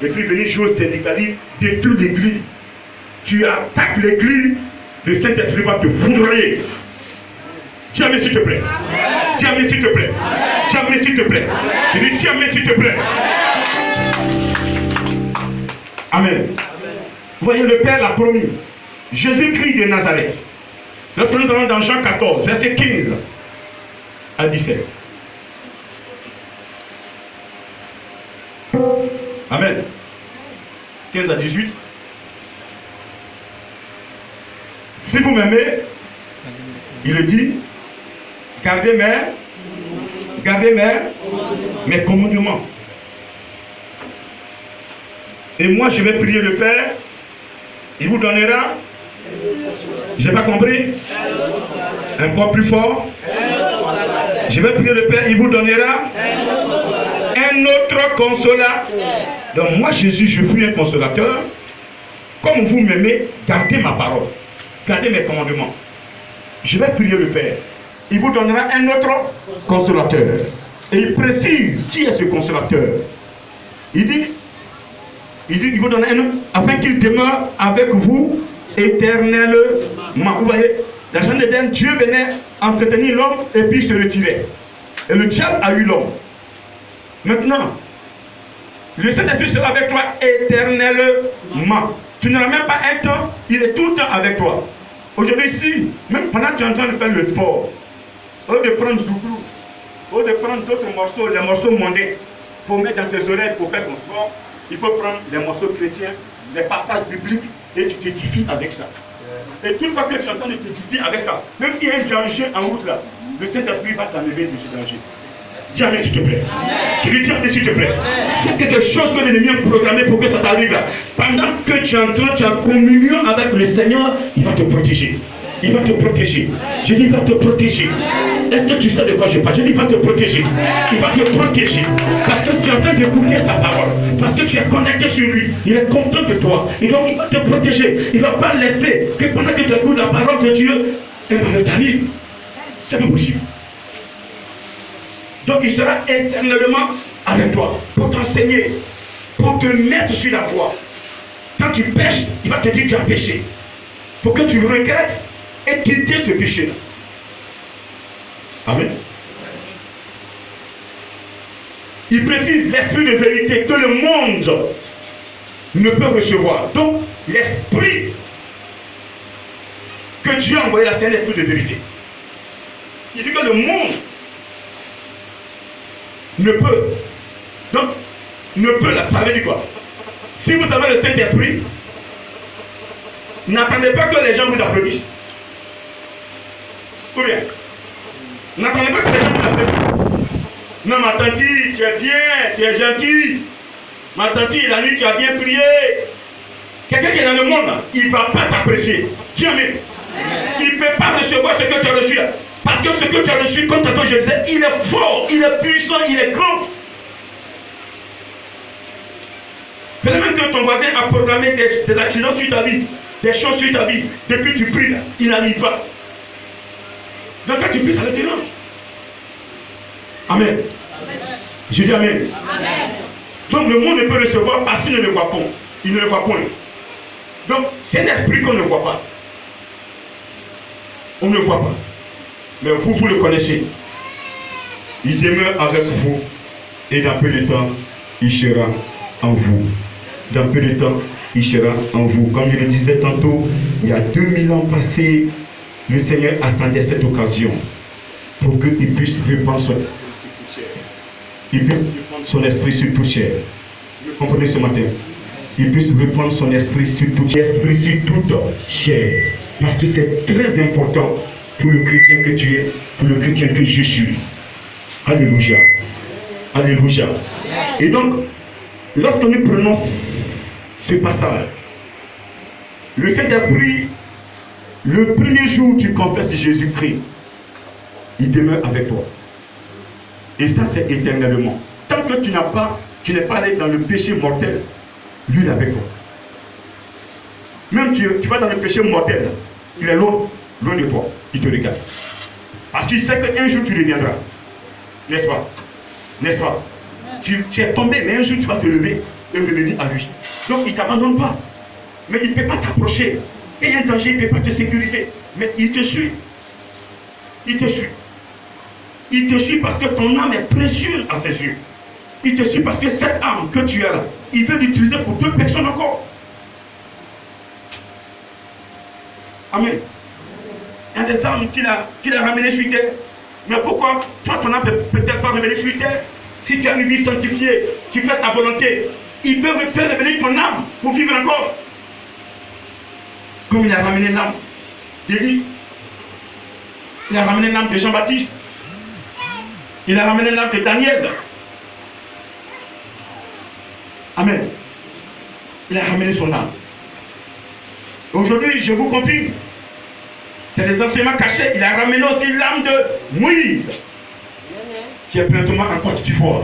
et puis venir jouer au syndicaliste, détruire l'église. Tu attaques l'église, le Saint-Esprit va te foudroyer. Tiens-moi s'il te plaît. Tiens-moi s'il te plaît. Tiens-moi s'il te plaît. Je dis tiens-moi s'il te plaît. Amen. Vous voyez, le Père l'a promis. Jésus-Christ de Nazareth. Lorsque nous allons dans Jean 14, verset 15 à 17. Amen. 15 à 18. Si vous m'aimez, il le dit, gardez mes commandements. Et moi je vais prier le Père, il vous donnera, j'ai pas compris, encore plus fort, je vais prier le Père, il vous donnera un autre consolateur. Donc moi Jésus, je suis un consolateur. Comme vous m'aimez, gardez ma parole, gardez mes commandements. Je vais prier le Père, il vous donnera un autre consolateur. Et il précise qui est ce consolateur. Il dit, il vous donne un autre, afin qu'il demeure avec vous éternellement. Vous voyez, dans le jardin d'Éden, Dieu venait entretenir l'homme et puis se retirait. Et le diable a eu l'homme. Maintenant, le Saint-Esprit sera avec toi éternellement. Tu n'auras même pas un temps, il est tout le temps avec toi. Aujourd'hui, si, même pendant que tu es en train de faire le sport, au lieu de prendre Zouglou, au lieu de prendre d'autres morceaux, les morceaux mondains, pour mettre dans tes oreilles pour faire ton sport, il faut prendre les morceaux chrétiens, les passages bibliques, et tu t'édifies avec ça. Et toute fois que tu es en train de t'édifier avec ça, même s'il y a un danger en route là, le Saint-Esprit va t'enlever de ce danger. Dis-moi s'il te plaît. Je lui dis s'il te plaît. C'est quelque chose que l'ennemi a programmé pour que ça t'arrive là. Pendant que tu es en train, tu es en communion avec le Seigneur, il va te protéger. Il va te protéger. Je dis, il va te protéger. Est-ce que tu sais de quoi je parle? Je dis, il va te protéger. Il va te protéger. Parce que tu es en train d'écouter sa parole. Parce que tu es connecté sur lui. Il est content de toi. Et donc, il va te protéger. Il ne va pas laisser que pendant que tu écoutes la parole de Dieu, un malheur t'arrive. C'est pas possible. Donc, il sera éternellement avec toi. Pour t'enseigner. Pour te mettre sur la voie. Quand tu pêches, il va te dire que tu as péché. Pour que tu regrettes et quitter ce péché-là. Amen. Il précise l'esprit de vérité que le monde ne peut recevoir. Donc, l'esprit que Dieu a envoyé là, c'est un esprit de vérité. Il dit que le monde ne peut. Donc, ne peut là, ça veut dire quoi? Si vous avez le Saint-Esprit, n'attendez pas que les gens vous applaudissent. Ou bien, n'attendez pas que les gens vous applaudissent. Non, ma tante, tu es bien, tu es gentil. Ma tante, la nuit, tu as bien prié. Quelqu'un qui est dans le monde, là, il ne va pas t'apprécier. Jamais. Il ne peut pas recevoir ce que tu as reçu là. Parce que ce que tu as reçu, comme tantôt je disais, il est fort, il est puissant, il est grand. Peut-être même que ton voisin a programmé des accidents sur ta vie, des choses sur ta vie. Depuis que tu pries là, il n'arrive pas. Donc quand tu pries, ça le dérange. Amen. Je dis amen. Amen. Donc le monde ne peut recevoir parce qu'il ne le voit pas. Il ne le voit point. Donc c'est un esprit qu'on ne voit pas. On ne le voit pas. Mais vous, vous le connaissez. Il demeure avec vous. Et dans peu de temps, il sera en vous. Dans peu de temps, il sera en vous. Comme je le disais tantôt, il y a 2000 ans passés, le Seigneur attendait cette occasion pour qu'il puisse répandre son esprit sur toute chair. Il puisse répandre son esprit sur toute chair. Vous comprenez ce matin? Il puisse répandre son esprit sur toute chair. Parce que c'est très important pour le chrétien que tu es, pour le chrétien que je suis. Alléluia. Alléluia. Et donc, lorsque nous prenons ce passage, le Saint-Esprit, le premier jour où tu confesses Jésus-Christ, il demeure avec toi. Et ça, c'est éternellement. Tant que tu n'es pas allé dans le péché mortel, lui, il est avec toi. Même tu vas dans le péché mortel, il est loin de toi. Il te regarde. Parce qu'il sait qu'un jour, tu reviendras. N'est-ce pas? N'est-ce pas? Tu es tombé, mais un jour, tu vas te lever et revenir à lui. Donc, il ne t'abandonne pas. Mais il ne peut pas t'approcher. Et il y a un danger, il ne peut pas te sécuriser. Mais il te suit. Il te suit. Il te suit parce que ton âme est précieuse à ses yeux. Il te suit parce que cette âme que tu as là, il veut l'utiliser pour d'autres personnes encore. Amen. Il y a des âmes qu'il a ramenées sur terre. Mais pourquoi toi, ton âme ne peut peut-être pas revenir sur terre? Si tu as une vie sanctifiée, tu fais sa volonté, il peut faire revenir ton âme pour vivre encore. Comme il a ramené l'âme d'Élie. Il a ramené l'âme de Jean-Baptiste. Il a ramené l'âme de Daniel. Amen. Il a ramené son âme. Aujourd'hui, je vous confirme, c'est des enseignements cachés. Il a ramené aussi l'âme de Moïse, qui est pleinement en Côte d'Ivoire.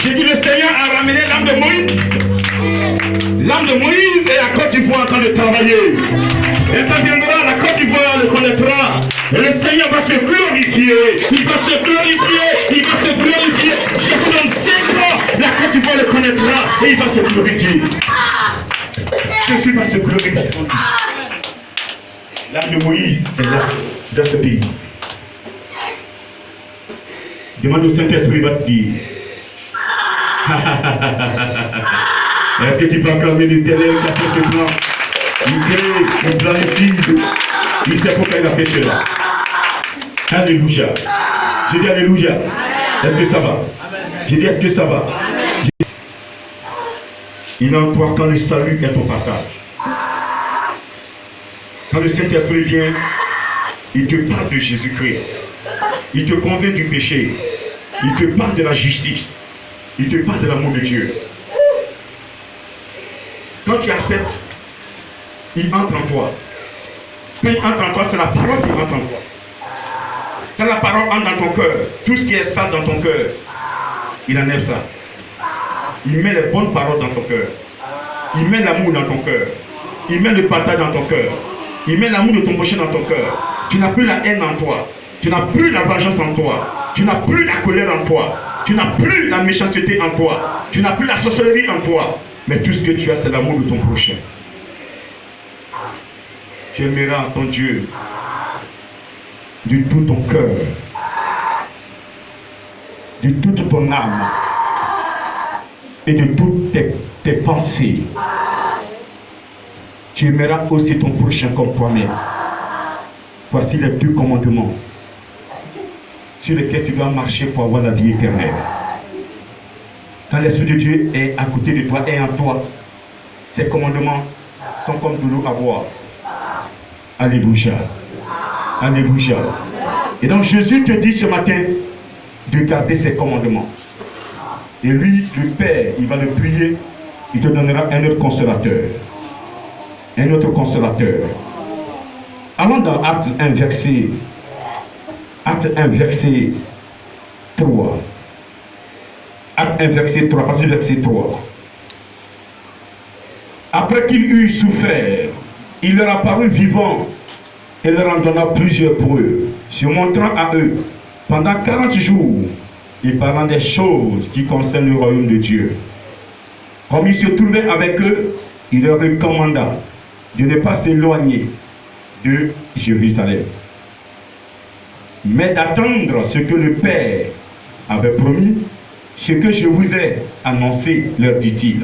J'ai dit, le Seigneur a ramené l'âme de Moïse. L'âme de Moïse est à Côte d'Ivoire en train de travailler. Et quand viendra, la Côte d'Ivoire le connaîtra. Et le Seigneur va se glorifier. Il va se glorifier. Il va se glorifier. Je vous donne 5 ans, la Côte d'Ivoire le connaîtra et il va se glorifier. Jésus va se glorifier. L'âme de Moïse est là, dans ce pays. Demande au Saint-Esprit, il va te dire. Est-ce que tu peux acclamer l'Éternel qui a fait ce plan? Il crée, il planifie. Il sait pourquoi il a fait cela. Alléluia. Je dis Alléluia. Est-ce que ça va? Je dis est-ce que ça va? Il est en toi quand le salut est ton partage. Quand le Saint-Esprit vient, il te parle de Jésus-Christ. Il te convainc du péché. Il te parle de la justice. Il te parle de l'amour de Dieu. Quand tu acceptes, il entre en toi. Quand il entre en toi, c'est la parole qui entre en toi. Quand la parole entre dans ton cœur, tout ce qui est sale dans ton cœur, il enlève ça. Il met les bonnes paroles dans ton cœur. Il met l'amour dans ton cœur. Il met le partage dans ton cœur. Il met l'amour de ton prochain dans ton cœur. Tu n'as plus la haine en toi. Tu n'as plus la vengeance en toi. Tu n'as plus la colère en toi. Tu n'as plus la méchanceté en toi. Tu n'as plus la sorcellerie en toi. Mais tout ce que tu as, c'est l'amour de ton prochain. Tu aimeras ton Dieu de tout ton cœur, de toute ton âme et de toutes tes pensées. Tu aimeras aussi ton prochain comme toi-même. Voici les 2 commandements sur lesquels tu dois marcher pour avoir la vie éternelle. Quand l'Esprit de Dieu est à côté de toi et en toi, ces commandements sont comme de l'eau à boire. Alléluia. Alléluia. Et donc Jésus te dit ce matin de garder ses commandements. Et lui, le Père, il va le prier, il te donnera un autre consolateur. Un autre consolateur. Allons dans Acte 1, verset 3. Acte 1, verset 3, à partir du verset 3. Après qu'il eut souffert, il leur apparut vivant et leur en donna plusieurs preuves, se montrant à eux pendant 40 jours et parlant des choses qui concernent le royaume de Dieu. Comme il se trouvait avec eux, il leur recommanda de ne pas s'éloigner de Jérusalem, mais d'attendre ce que le Père avait promis, ce que je vous ai annoncé, leur dit-il.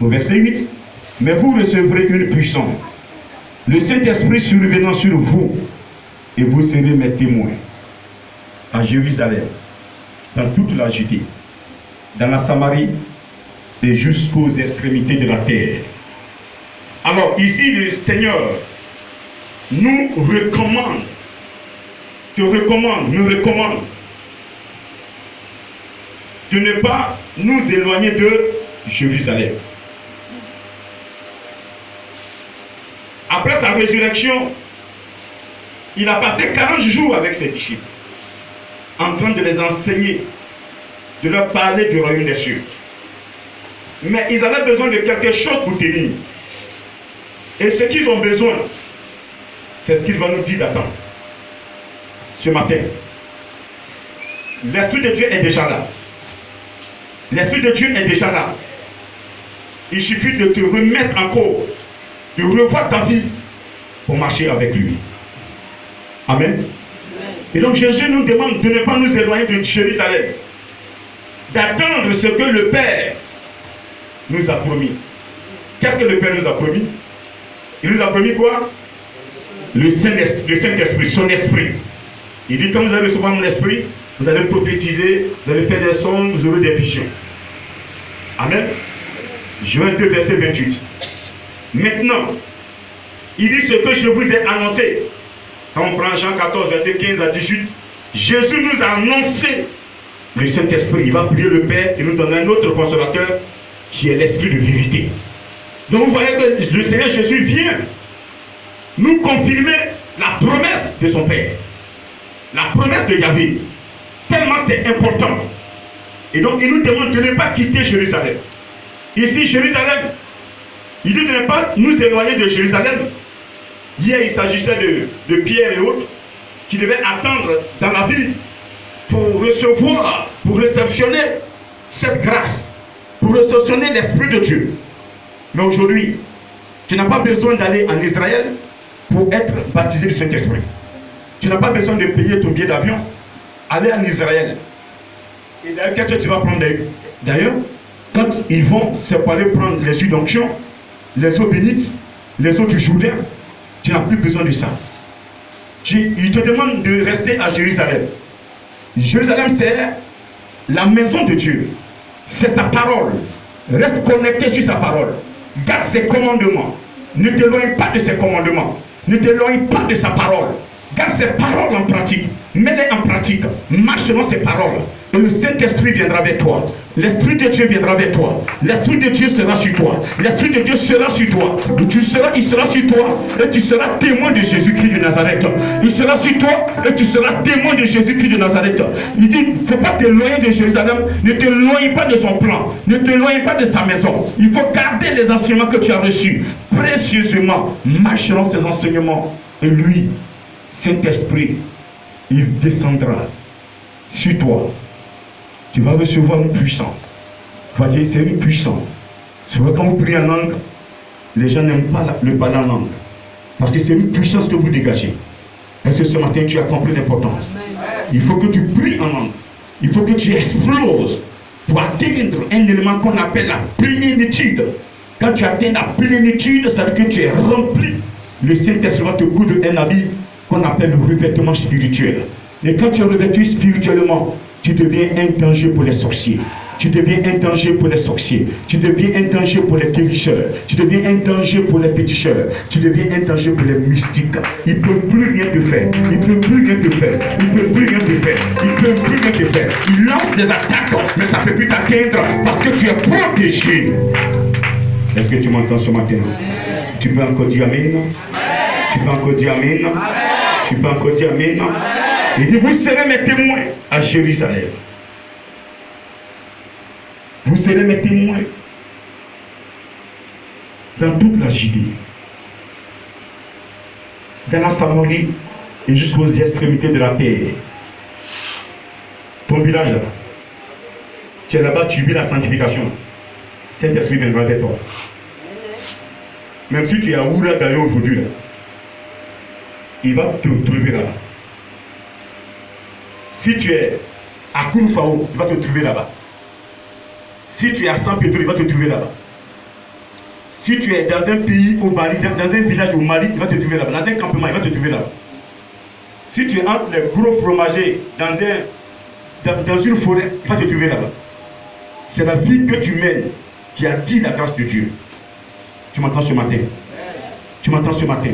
Au verset 8, mais vous recevrez une puissance, le Saint-Esprit survenant sur vous, et vous serez mes témoins à Jérusalem, dans toute la Judée, dans la Samarie et jusqu'aux extrémités de la terre. Alors ici, le Seigneur nous recommande, nous recommande de ne pas nous éloigner de Jérusalem. Après sa résurrection, il a passé 40 jours avec ses disciples, en train de les enseigner, de leur parler du royaume des cieux. Mais ils avaient besoin de quelque chose pour tenir. Et ce qu'ils ont besoin, c'est ce qu'il va nous dire d'attendre. Ce matin, l'Esprit de Dieu est déjà là. L'Esprit de Dieu est déjà là. Il suffit de te remettre en cause, de revoir ta vie pour marcher avec lui. Amen. Et donc Jésus nous demande de ne pas nous éloigner de Jérusalem, d'attendre ce que le Père nous a promis. Qu'est-ce que le Père nous a promis? Il nous a promis quoi? Le Saint-Esprit, son esprit. Il dit, quand vous allez recevoir mon esprit, vous allez prophétiser, vous allez faire des songes, vous aurez des visions. Amen. Joël 2, verset 28. Maintenant, il dit ce que je vous ai annoncé. Quand on prend Jean 14, verset 15 à 18, Jésus nous a annoncé le Saint-Esprit. Il va prier le Père et nous donner un autre consolateur qui est l'Esprit de vérité. Donc vous voyez que le Seigneur Jésus vient nous confirmer la promesse de son Père. La promesse de Yahvé. Tellement c'est important. Et donc il nous demande de ne pas quitter Jérusalem. Ici, Jérusalem, il dit de ne pas nous éloigner de Jérusalem. Hier, il s'agissait de Pierre et autres qui devaient attendre dans la vie pour recevoir, pour réceptionner cette grâce, pour réceptionner l'Esprit de Dieu. Mais aujourd'hui, tu n'as pas besoin d'aller en Israël pour être baptisé du Saint-Esprit. Tu n'as pas besoin de payer ton billet d'avion, aller en Israël. Et d'ailleurs, qu'est-ce que tu vas prendre d'ailleurs? Quand ils vont, c'est pour aller prendre les huiles d'onction, les eaux bénites, les eaux du Jourdain. Tu n'as plus besoin de ça. Il te demande de rester à Jérusalem. Jérusalem, c'est la maison de Dieu. C'est sa parole. Reste connecté sur sa parole. Garde ses commandements. Ne t'éloigne pas de ses commandements. Ne t'éloigne pas de sa parole. Garde ses paroles en pratique. Mets-les en pratique. Marche selon ses paroles. Et le Saint-Esprit viendra vers toi. L'Esprit de Dieu viendra vers toi. L'Esprit de Dieu sera sur toi. L'Esprit de Dieu sera sur toi. Il sera sur toi et tu seras témoin de Jésus-Christ de Nazareth. Il sera sur toi et tu seras témoin de Jésus-Christ de Nazareth. Il dit, il ne faut pas t'éloigner de Jérusalem. Ne t'éloigne pas de son plan. Ne t'éloigne pas de sa maison. Il faut garder les enseignements que tu as reçus. Précieusement, marche dans ces enseignements. Et lui, Saint-Esprit, il descendra sur toi. Tu vas recevoir une puissance. Tu vas dire, c'est une puissance. C'est vrai, quand vous priez en langue, les gens n'aiment pas le parler en langue. Parce que c'est une puissance que vous dégagez. Est-ce que ce matin, tu as compris l'importance? Il faut que tu pries en langue. Il faut que tu exploses pour atteindre un élément qu'on appelle la plénitude Quand tu atteins la plénitude, ça veut dire que tu es rempli. Le Saint-Esprit va te coudre un habit qu'on appelle le revêtement spirituel. Et quand tu es revêtu spirituellement, tu deviens un danger pour les sorciers. Tu deviens un danger pour les sorciers. Tu deviens un danger pour les guérisseurs. Tu deviens un danger pour les péticheurs. Tu deviens un danger pour les mystiques. Ils ne peuvent plus rien te faire. Ils ne peuvent plus rien te faire. Ils ne peuvent plus rien te faire. Ils ne peuvent plus rien te faire. Ils lancent des attaques, mais ça ne peut plus t'atteindre parce que tu es protégé. Est-ce que tu m'entends ce matin? Tu peux encore dire Amen? Tu peux encore dire Amen? Tu peux encore dire Amen? Il dit, vous serez mes témoins à Jérusalem. Vous serez mes témoins dans toute la Judée, dans la Samarie et jusqu'aux extrémités de la terre. Ton village là, tu es là-bas, tu vis la sanctification. Saint-Esprit viendra vers toi. Même si tu es à Oura-Gayo aujourd'hui, il va te trouver là-bas. Si tu es à Kounfao, il va te trouver là-bas. Si tu es à San Pedro, il va te trouver là-bas. Si tu es dans un pays au Mali, dans un village au Mali, il va te trouver là-bas. Dans un campement, il va te trouver là-bas. Si tu es entre les gros fromagers dans une forêt, il va te trouver là-bas. C'est la vie que tu mènes qui attire la grâce de Dieu. Tu m'entends ce matin? Tu m'entends ce matin?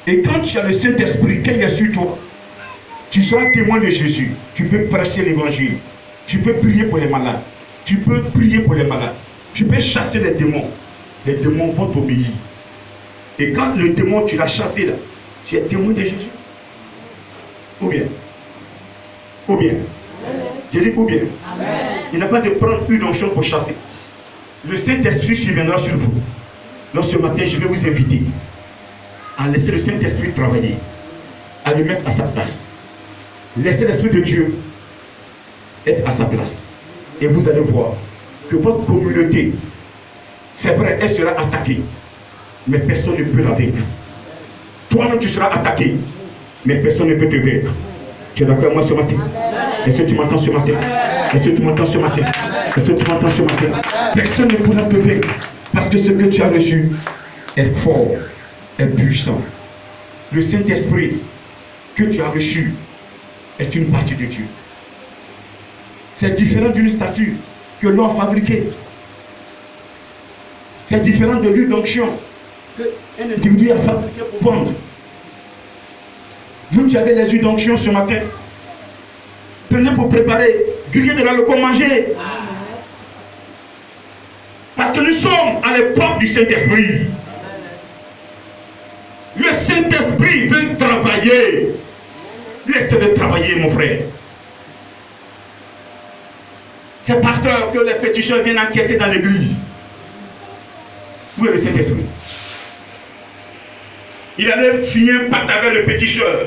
Et quand tu as le Saint-Esprit, quand il est sur toi, tu seras témoin de Jésus. Tu peux prêcher l'évangile. Tu peux prier pour les malades. Tu peux prier pour les malades. Tu peux chasser les démons. Les démons vont t'obéir. Et quand le démon, tu l'as chassé là, tu es témoin de Jésus. Ou bien? Ou bien? Je dis ou bien? Il n'a pas de prendre une onction pour chasser. Le Saint-Esprit surviendra sur vous. Donc ce matin, je vais vous inviter à laisser le Saint-Esprit travailler, à le mettre à sa place. Laissez l'Esprit de Dieu être à sa place. Et vous allez voir que votre communauté, c'est vrai, elle sera attaquée, mais personne ne peut la vaincre. Toi-même, tu seras attaqué, mais personne ne peut te vaincre. Tu es d'accord avec moi ce matin? Est-ce que tu m'entends ce matin? Est-ce que tu m'entends ce matin? Est-ce que tu m'entends ce matin? Personne ne pourra te vaincre, parce que ce que tu as reçu est fort, est puissant. Le Saint-Esprit que tu as reçu est une partie de Dieu. C'est différent d'une statue que l'on a fabriquée. C'est différent de l'huile d'onction qu'un individu a fabriqué pour vendre. Vous qui avez les huiles d'onction ce matin, prenez pour préparer, griller de la loco, manger. Parce que nous sommes à l'époque du Saint-Esprit. Le Saint-Esprit veut travailler. Laissez-le travailler, mon frère. C'est pasteur que les féticheurs viennent encaisser dans l'église. Où est le Saint-Esprit? Il allait signer un pacte avec le féticheur,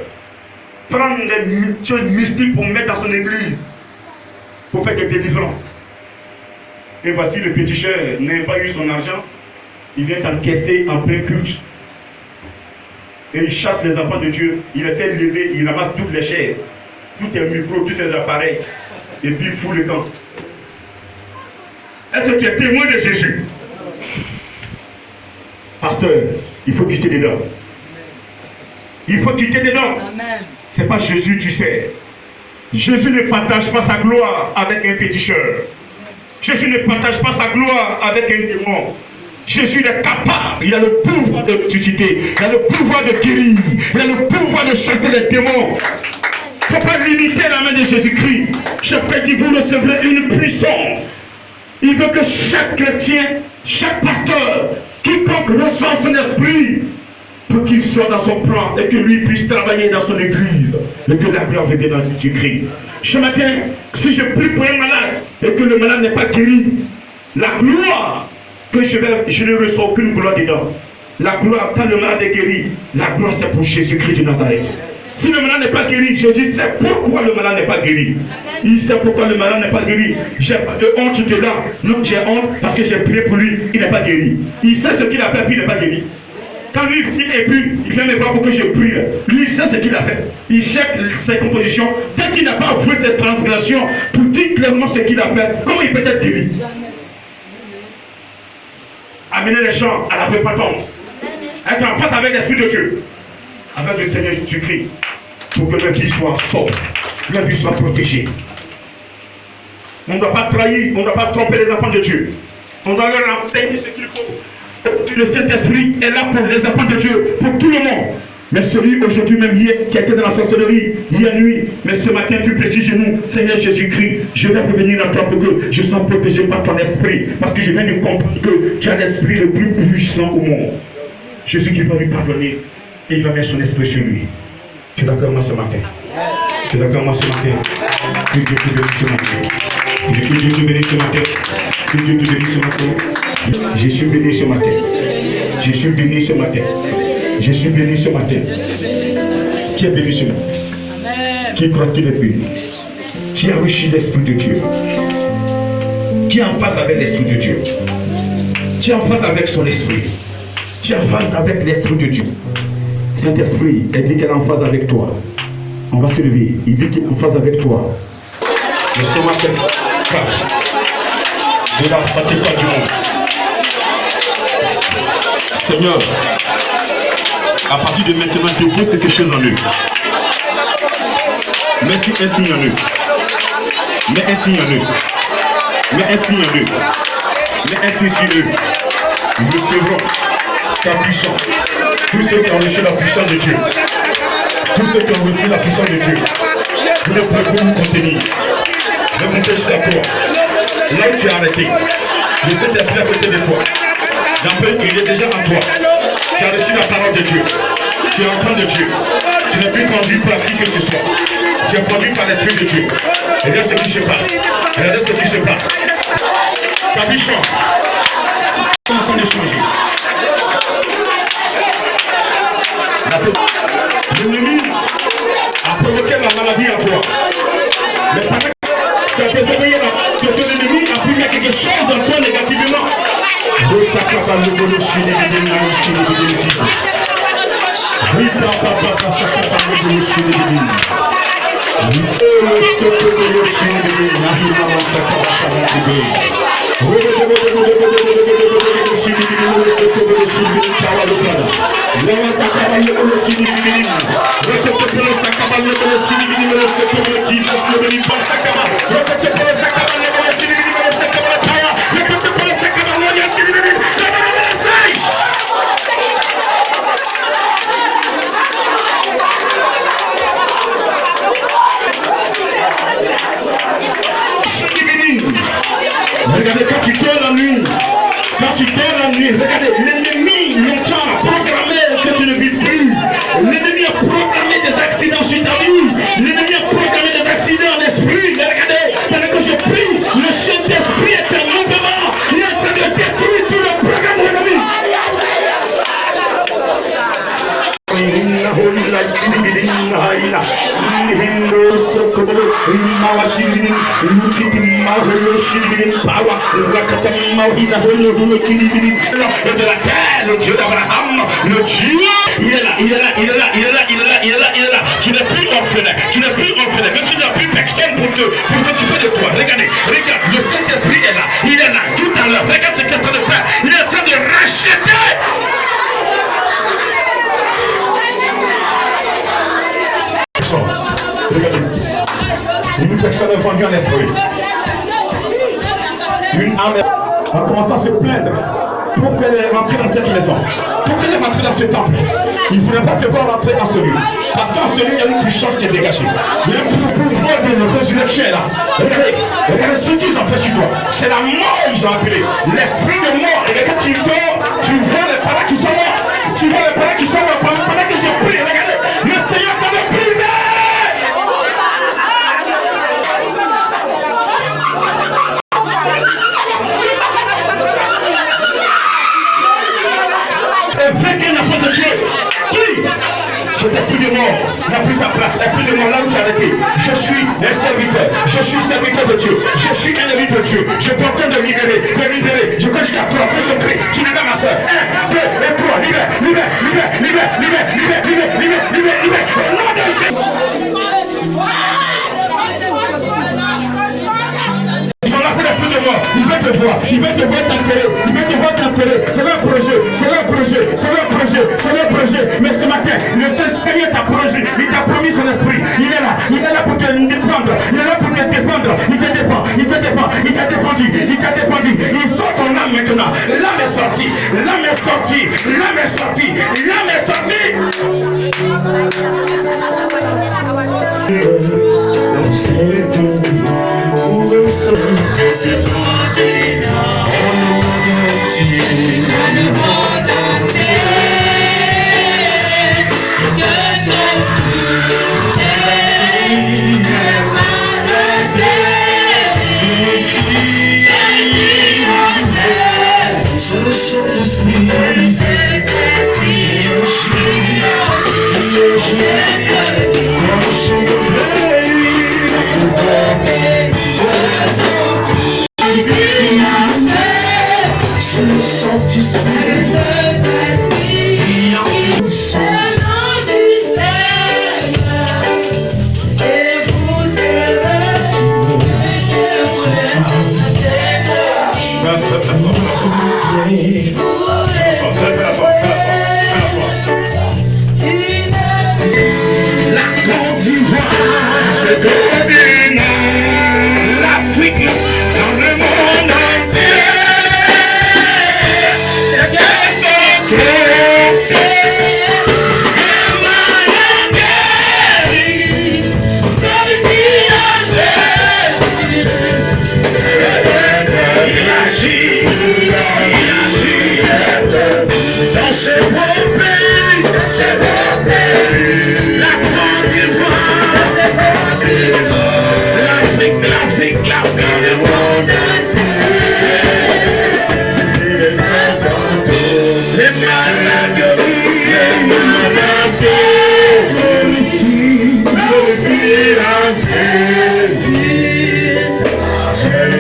prendre des choses mystiques pour mettre dans son église, pour faire des délivrances. Et voici le féticheur n'a pas eu son argent, il vient encaisser en plein culte. Et il chasse les enfants de Dieu, il les fait lever, il ramasse toutes les chaises, tous les micros, tous les appareils, et puis il fout le camp. Est-ce que tu es témoin de Jésus? Pasteur, il faut quitter dedans. Il faut quitter dedans. Ce n'est pas Jésus, tu sais. Jésus ne partage pas sa gloire avec un féticheur. Jésus ne partage pas sa gloire avec un démon. Jésus est capable, il a le pouvoir de ressusciter, il a le pouvoir de guérir, il a le pouvoir de chasser les démons. Il ne faut pas limiter la main de Jésus-Christ. Je prédis, vous recevrez une puissance. Il veut que chaque chrétien, chaque pasteur, quiconque ressent son esprit, pour qu'il soit dans son plan et que lui puisse travailler dans son église et que la gloire vienne dans Jésus-Christ. Ce matin, si je prie pour un malade et que le malade n'est pas guéri, la gloire que je ne reçois aucune gloire dedans. La gloire, quand le malade est guéri, la gloire c'est pour Jésus-Christ de Nazareth. Si le malade n'est pas guéri, Jésus sait pourquoi le malade n'est pas guéri. Il sait pourquoi le malade n'est pas guéri. J'ai pas de honte de là. Non, j'ai honte parce que j'ai prié pour lui, il n'est pas guéri. Il sait ce qu'il a fait, puis il n'est pas guéri. Quand lui vient et puis il vient me voir pour que je prie, lui il sait ce qu'il a fait. Il cherche ses compositions. Dès qu'il n'a pas avoué ses transgressions pour dire clairement ce qu'il a fait, comment il peut être guéri? amener les gens à la repentance. Être en face avec l'Esprit de Dieu. Avec le Seigneur Jésus-Christ. Pour que leur vie soit sobre. Leur vie soit protégée. On ne doit pas trahir, on ne doit pas tromper les enfants de Dieu. On doit leur enseigner ce qu'il faut. Le Saint-Esprit est là pour les enfants de Dieu, pour tout le monde. Mais celui aujourd'hui même hier qui a été dans la sorcellerie, hier nuit, mais ce matin tu peux dire chez nous, Seigneur Jésus-Christ, je vais revenir à toi pour que je sois protégé par ton esprit. Parce que je viens de comprendre que tu as l'esprit le plus puissant au monde. Jésus-Christ va lui pardonner et il va mettre son esprit sur lui. Tu es d'accord moi ce matin? Tu es d'accord moi ce matin? Que Dieu te bénisse ce matin. Que Dieu te bénisse ce matin. Que Dieu te bénisse ce matin. Je suis béni ce matin. Je suis béni ce matin. Je suis béni ce matin. Qui est béni ce matin? Qui croit qu'il est béni? Qui a reçu l'Esprit de Dieu? Qui est en phase avec l'Esprit de Dieu? Qui est en phase avec son esprit? Qui est en phase avec l'Esprit de Dieu? Saint-Esprit, il dit qu'elle est en phase avec toi. On va se lever. Il dit qu'il est en phase avec toi. Mais ce matin, de la fatigue du monde. Seigneur, à partir de maintenant, tu poses quelque chose en eux. Merci, un signe en eux. Mais un signe en eux. Mais un signe en eux. Mais un signe sur eux. Nous recevrons ta puissance. Tous ceux qui ont reçu la puissance de Dieu. Tous ceux qui ont reçu la puissance de Dieu. Vous ne pouvez pas vous contenir. Je monte jusqu'à toi. Là où tu es arrêté. Le Saint-Esprit à côté de toi. L'appel, il est déjà en toi. Tu as reçu la parole de Dieu. Tu es enfant de Dieu. Tu n'es plus conduit par qui que ce soit. Tu es conduit par l'Esprit de Dieu. Et regarde ce qui se passe. Regardez ce qui se passe. Ta vie change. Comment ça de changer? L'ennemi a provoqué la maladie en toi. Mais pendant que tu as désobéi que ton ennemi a pu mettre quelque chose en toi négativement. Regardez, quand tu dors la nuit, regardez, l'ennemi longtemps a programmé que tu ne vis plus. L'ennemi a programmé des accidents sur ta vie. L'ennemi a programmé des accidents d'esprit. Mais regardez, pendant que je prie, le Saint-Esprit est en mouvement. Il est en train de détruire tout le programme de la vie. De la terre, le Dieu d'Abraham, le Dieu, il est là, il est là, il est là, il est là, il est là, il est là, il est là. Tu n'es plus orphelin, tu n'es plus orphelin, même si tu n'as plus personne pour s'occuper de toi. Regardez, regarde, le Saint-Esprit est là, il est là, tout à l'heure, regarde ce qu'il est en train de faire, il est en train de racheter. Regardez, une personne est vendue en esprit. Une âme a commencé à se plaindre pour qu'elle est rentrée dans cette maison, pour qu'elle est rentrée dans ce temple. Il ne voulait pas te voir rentrer en celui. Parce qu'en celui, il y a une puissance qui est dégagée. Il y a un pouvoir de résurrection là. Regardez, regardez ce qu'ils ont fait sur toi. C'est la mort, ils ont appelé. L'esprit de mort. Et quand tu dors, tu vois les parents qui sont morts. Tu vois les parents qui sont morts. Pendant que je prie, regardez, le Seigneur t'a brisé. Avec un enfant de Dieu qui, cet esprit de mort n'a plus sa place. L'esprit de mort là où tu as arrêté. Je suis un serviteur. Je suis serviteur de Dieu. Je suis un ami de Dieu. Je t'entends de libérer. De libérer. Je crois jusqu'à 3. Plus de cri. Tu n'es pas ma soeur. 1, 2 et 3. Libère. Libère. Libère. Libère. Libère. Libère. Libère. Libère. Libère. Libère. Au nom de Jésus. Ils ont lancé l'esprit de mort. Il veut te voir. Il veut te voir t'enterrer. Il veut te voir t'enterrer. C'est là. Il t'a défendu. Il t'a défendu. Il sort ton âme maintenant. L'âme est sortie. L'âme est sortie. L'âme est sortie. L'âme est sortie.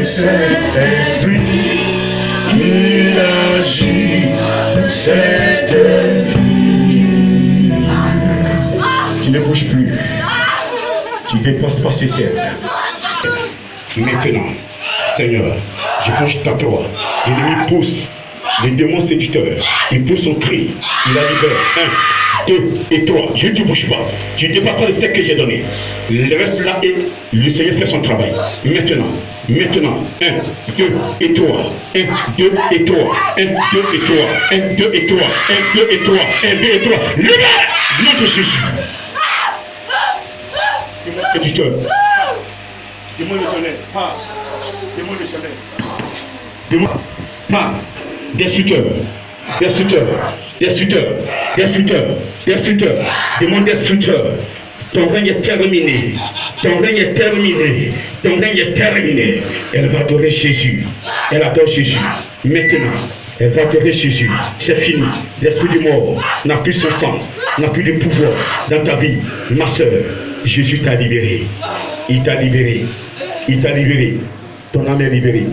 Saint-Esprit qui agit dans cette vie. Tu ne bouges plus. Tu dépasses pas ce cercle. Maintenant, Seigneur, je penche à toi. L'ennemi pousse les démons séducteurs. Il pousse son cri. Il la libère. 1, 2 et 3. Je ne te bouge pas. Tu ne dépasses pas le cercle que j'ai donné. Le reste là et le Seigneur fait son travail. Maintenant, 1, 2 et 3. 1, 2 et 3. 1, 2 et 3. 1, 2 et 3. 1, 2 et 3. 1, 2 et 3. Libère! Nom de Jésus. Démon séducteur. Démon le soleil. Pas. Démon le soleil. Démon. Pas. Destructeur. Destructeur. Destructeur. Destructeur. Destructeur. Démon destructeur. Ton règne est terminé. Ton règne est terminé. Ton règne est terminé. Elle va adorer Jésus. Elle adore Jésus. Maintenant, elle va adorer Jésus. C'est fini. L'esprit du mort n'a plus son sens, n'a plus de pouvoir dans ta vie. Ma soeur, Jésus t'a libéré. Il t'a libéré. Il t'a libéré. Ton âme est libérée.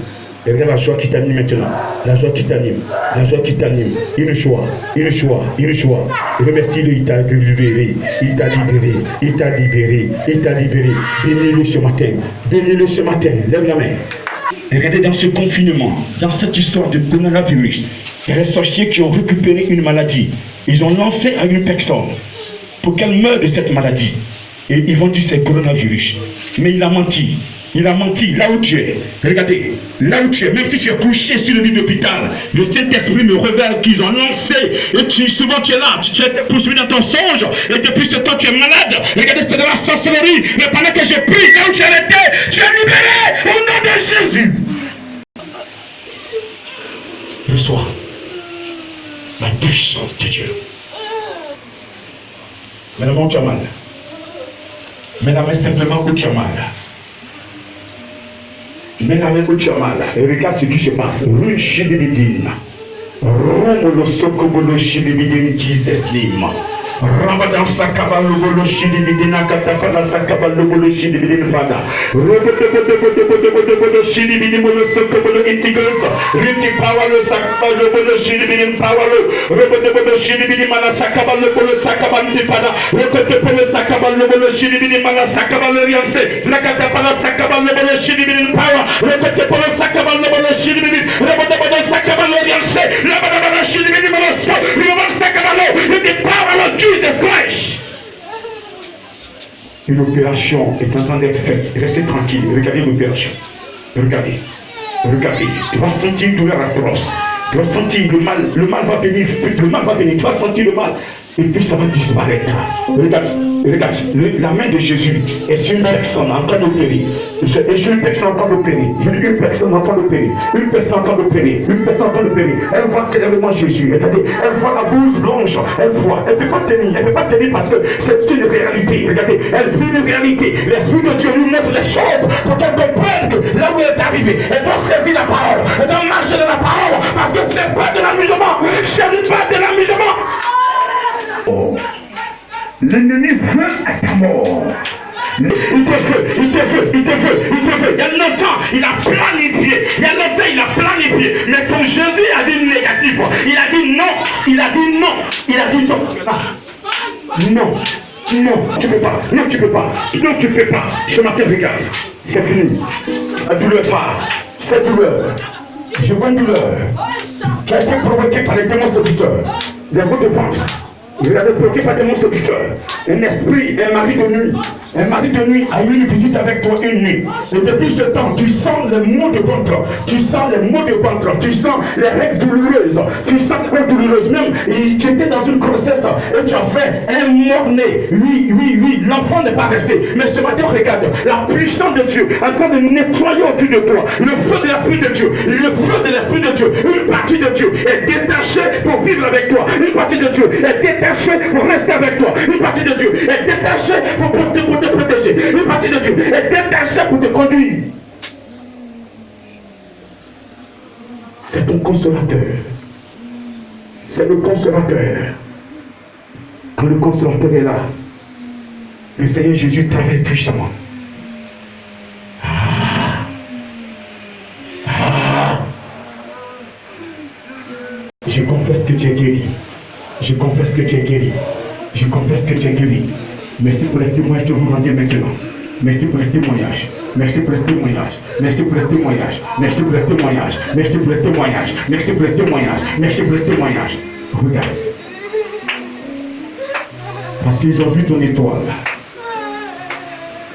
Et regarde la joie qui t'anime maintenant. La joie qui t'anime. La joie qui t'anime. Une joie. Une joie. Une joie. Remercie-le, il t'a libéré. Il t'a libéré. Il t'a libéré. Il t'a libéré. Bénis-le ce matin. Bénis-le ce matin. Lève la main. Et regardez dans ce confinement, dans cette histoire de coronavirus, il y a des sorciers qui ont récupéré une maladie. Ils ont lancé à une personne pour qu'elle meure de cette maladie. Et ils vont dire c'est coronavirus. Mais il a menti. Il a menti là où tu es. Regardez, là où tu es, même si tu es couché sur le lit d'hôpital, le Saint-Esprit me révèle qu'ils ont lancé. Et souvent tu es là, tu es poursuivi dans ton songe. Et depuis ce temps tu es malade. Regardez, c'est de la sorcellerie. Mais pendant que je prie, là où tu es arrêté, tu es libéré au nom de Jésus. Reçois la puissance de Dieu. Mais la main où tu as mal. Mais la main simplement où tu as mal. Mais la main où tu as mal, et regarde ce qui se passe. Rue Chidibidine. Romolo Sokobolo Chidibidine Jesus name. Ramadan Sakabalobolo Chidibidina Katafala Sakabalobolo Chidibidine Fada. Robodo Chidibidimolo Sokobolo Intigant. Riti Pawalo Sakabalobolo Chidibidin Pawalo. Robodo Chidibidimana Sakabalobolo Sakabanti Fada. Robodo Sakabalobolo Chidibidimana Sakabalorianse. Lakatapala Sakabalobolo Chidibidin Power. Robodo Sakabalobolo Chidibidin. Robodo Sakabalorianse. Labada Chidibidimana Sakabalo. Riti Pawalo Jesus Christ. Une opération est en train d'être faite. Restez tranquille. Regardez l'opération. Regardez. Regardez, tu vas sentir une douleur atroce. Tu vas sentir le mal va venir, tu vas sentir le mal, et puis ça va disparaître. Regarde, la main de Jésus est sur une personne en train d'opérer. Et sur une personne en train d'opérer. Une personne en train d'opérer. Une personne en train d'opérer. Une personne en train d'opérer. Elle voit clairement Jésus. Regardez, elle voit la blouse blanche. Elle voit. Elle ne peut pas tenir. Elle ne peut pas tenir parce que c'est une réalité. Regardez, elle vit une réalité. L'Esprit de Dieu lui montre les choses pour qu'elle comprenne que là où elle est arrivée, elle doit saisir la parole. Elle doit marcher dans la parole parce que c'est pas de l'amusement. Ce n'est pas de l'amusement. Oh. L'ennemi veut à ta mort. Il te veut. Il y a longtemps, il a planifié. Mais ton Jésus a dit négatif. Il a dit non. Non, tu peux pas. Ce matin, regarde. C'est fini. La douleur part. Cette douleur. Je vois une douleur qui a été provoquée par les démons séducteurs. Les mots de ventre. Il a été provoqué par des monstres séducteurs. Un esprit, un mari de nuit a eu une visite avec toi une nuit. Et depuis ce temps, tu sens les maux de ventre. Tu sens les règles douloureuses. Tu sens les règles douloureuses. Même, tu étais dans une grossesse et tu as fait un mort-né. Oui, l'enfant n'est pas resté. Mais ce matin, regarde, la puissance de Dieu en train de nettoyer autour de toi. Le feu de l'Esprit de Dieu. Une partie de Dieu est détachée pour vivre avec toi. Une partie de Dieu est détachée pour rester avec toi. Une partie de Dieu est détachée pour te protéger. Une partie de Dieu est détachée pour te conduire. C'est ton consolateur. C'est le consolateur. Quand le consolateur est là, le Seigneur Jésus travaille puissamment. Je confesse que tu es guéri. Je confesse que tu es guéri. Merci pour les témoignages que vous rendez maintenant. Merci pour les témoignages. Regarde. Parce qu'ils ont vu ton étoile.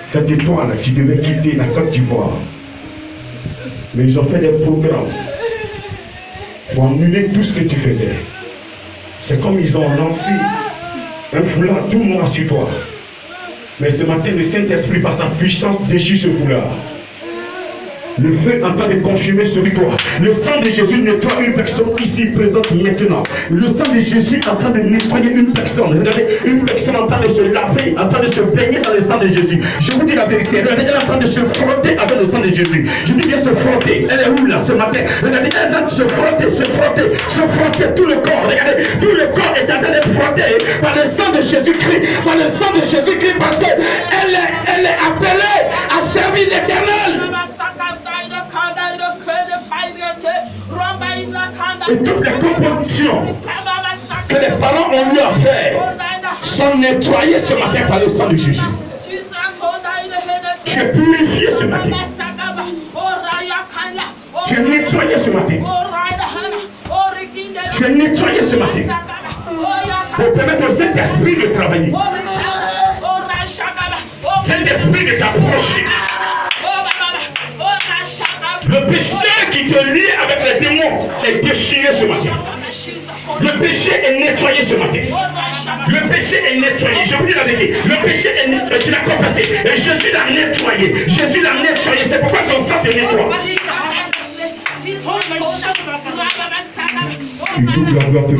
Cette étoile, tu devais quitter la Côte d'Ivoire. Mais ils ont fait des programmes pour annuler tout ce que tu faisais. C'est comme ils ont lancé un foulard tout noir sur toi. Mais ce matin, le Saint-Esprit, par sa puissance, déchire ce foulard. Le feu en train de consumer sur toi. Le sang de Jésus nettoie une personne ici présente maintenant. Le sang de Jésus en train de nettoyer une personne. Regardez, une personne en train de se laver, en train de se baigner dans le sang de Jésus. Je vous dis la vérité. Regardez, elle est en train de se frotter avec le sang de Jésus. Je dis bien se frotter. Elle est où là ce matin? Regardez, elle est en train de se frotter tout le corps. Regardez, tout le corps est en train d'être frotté par le sang de Jésus-Christ. Parce qu'elle est appelée à servir l'Éternel. Et toutes les compositions que les parents ont eu à faire sont nettoyées ce matin par le sang de Jésus. Tu es purifié ce matin. Tu es nettoyé ce matin. Pour permettre au Saint-Esprit de travailler. Saint-Esprit de t'approcher. Le péché qui te lie avec les démons est déchiré ce matin. Le péché est nettoyé ce matin. Je vous dis la vérité. Le péché est nettoyé. Tu l'as confessé. Et Jésus l'a nettoyé. C'est pourquoi son sang te nettoie. Il double la gloire de